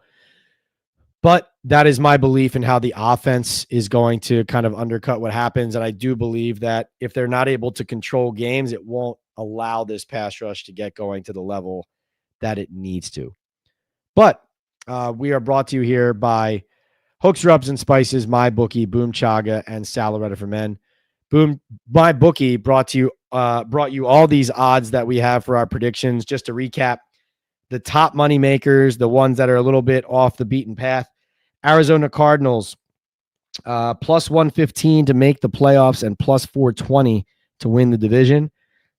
S1: But that is my belief in how the offense is going to kind of undercut what happens. And I do believe that if they're not able to control games, it won't allow this pass rush to get going to the level that it needs to. But we are brought to you here by Hooks, Rubs, and Spices, MyBookie, Boom Chaga, and Salaretta for Men. Boom, MyBookie brought you all these odds that we have for our predictions. Just to recap, the top money makers, the ones that are a little bit off the beaten path. Arizona Cardinals, plus 115 to make the playoffs and plus 420 to win the division.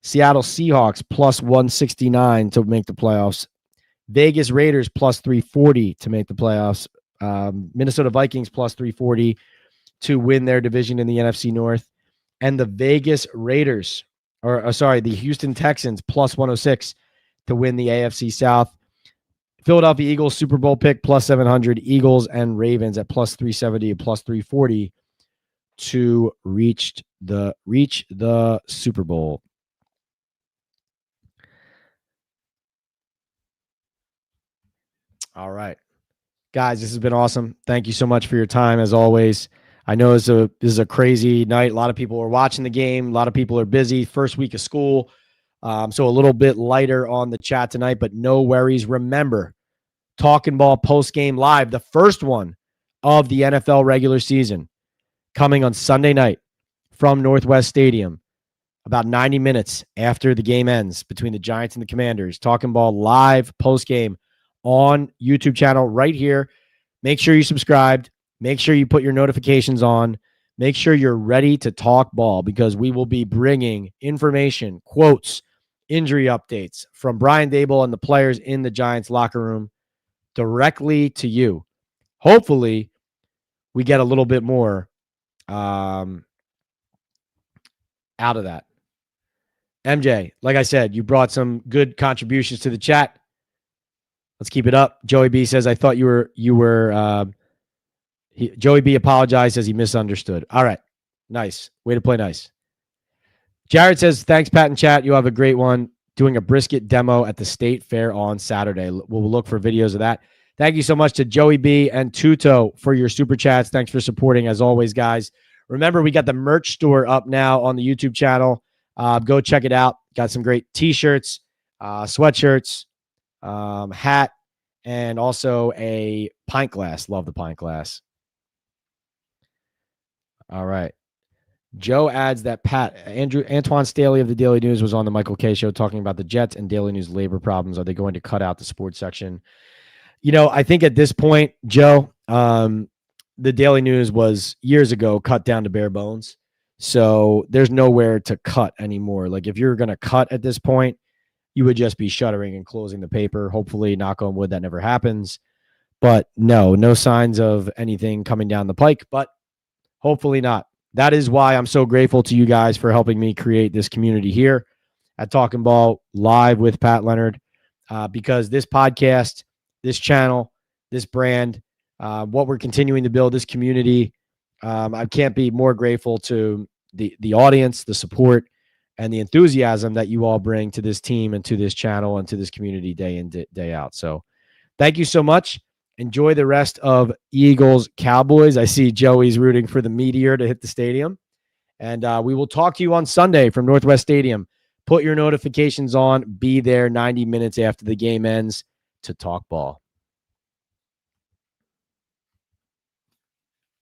S1: Seattle Seahawks, plus 169 to make the playoffs. Vegas Raiders, plus 340 to make the playoffs. Minnesota Vikings, plus 340 to win their division in the NFC North. And the Vegas Raiders, the Houston Texans, plus 106 to win the AFC South. Philadelphia Eagles Super Bowl pick, plus 700. Eagles and Ravens at plus 370 and plus 340 to reach the Super Bowl. All right. Guys, this has been awesome. Thank you so much for your time, as always. I know this is a crazy night. A lot of people are watching the game. A lot of people are busy. First week of school. So a little bit lighter on the chat tonight, but no worries. Remember, Talking Ball post-game live, the first one of the NFL regular season, coming on Sunday night from Northwest Stadium, about 90 minutes after the game ends between the Giants and the Commanders. Talking Ball live post-game on YouTube channel right here. Make sure you subscribed. Make sure you put your notifications on. Make sure you're ready to talk ball, because we will be bringing information, quotes, injury updates from Brian Daboll and the players in the Giants locker room directly to you. Hopefully, we get a little bit more out of that. MJ, like I said, you brought some good contributions to the chat. Let's keep it up. Joey B says, I thought you were Joey B apologized as he misunderstood. All right. Nice. Way to play nice. Jared says, thanks, Pat and chat. You have a great one. Doing a brisket demo at the State Fair on Saturday. We'll look for videos of that. Thank you so much to Joey B and Tuto for your super chats. Thanks for supporting as always, guys. Remember, we got the merch store up now on the YouTube channel. Go check it out. Got some great t-shirts, sweatshirts, hat, and also a pint glass. Love the pint glass. All right. Joe adds that Antoine Staley of the Daily News was on the Michael Kay show talking about the Jets and Daily News labor problems. Are they going to cut out the sports section? I think at this point, Joe, the Daily News was years ago cut down to bare bones. So there's nowhere to cut anymore. Like if you're going to cut at this point, you would just be shuttering and closing the paper. Hopefully, knock on wood, that never happens. But no signs of anything coming down the pike, but hopefully not. That is why I'm so grateful to you guys for helping me create this community here at Talking Ball Live with Pat Leonard, because this podcast, this channel, this brand, what we're continuing to build, this community, I can't be more grateful to the audience, the support, and the enthusiasm that you all bring to this team and to this channel and to this community day in, day out. So thank you so much. Enjoy the rest of Eagles Cowboys. I see Joey's rooting for the Meteor to hit the stadium. And we will talk to you on Sunday from Northwest Stadium. Put your notifications on. Be there 90 minutes after the game ends to talk ball.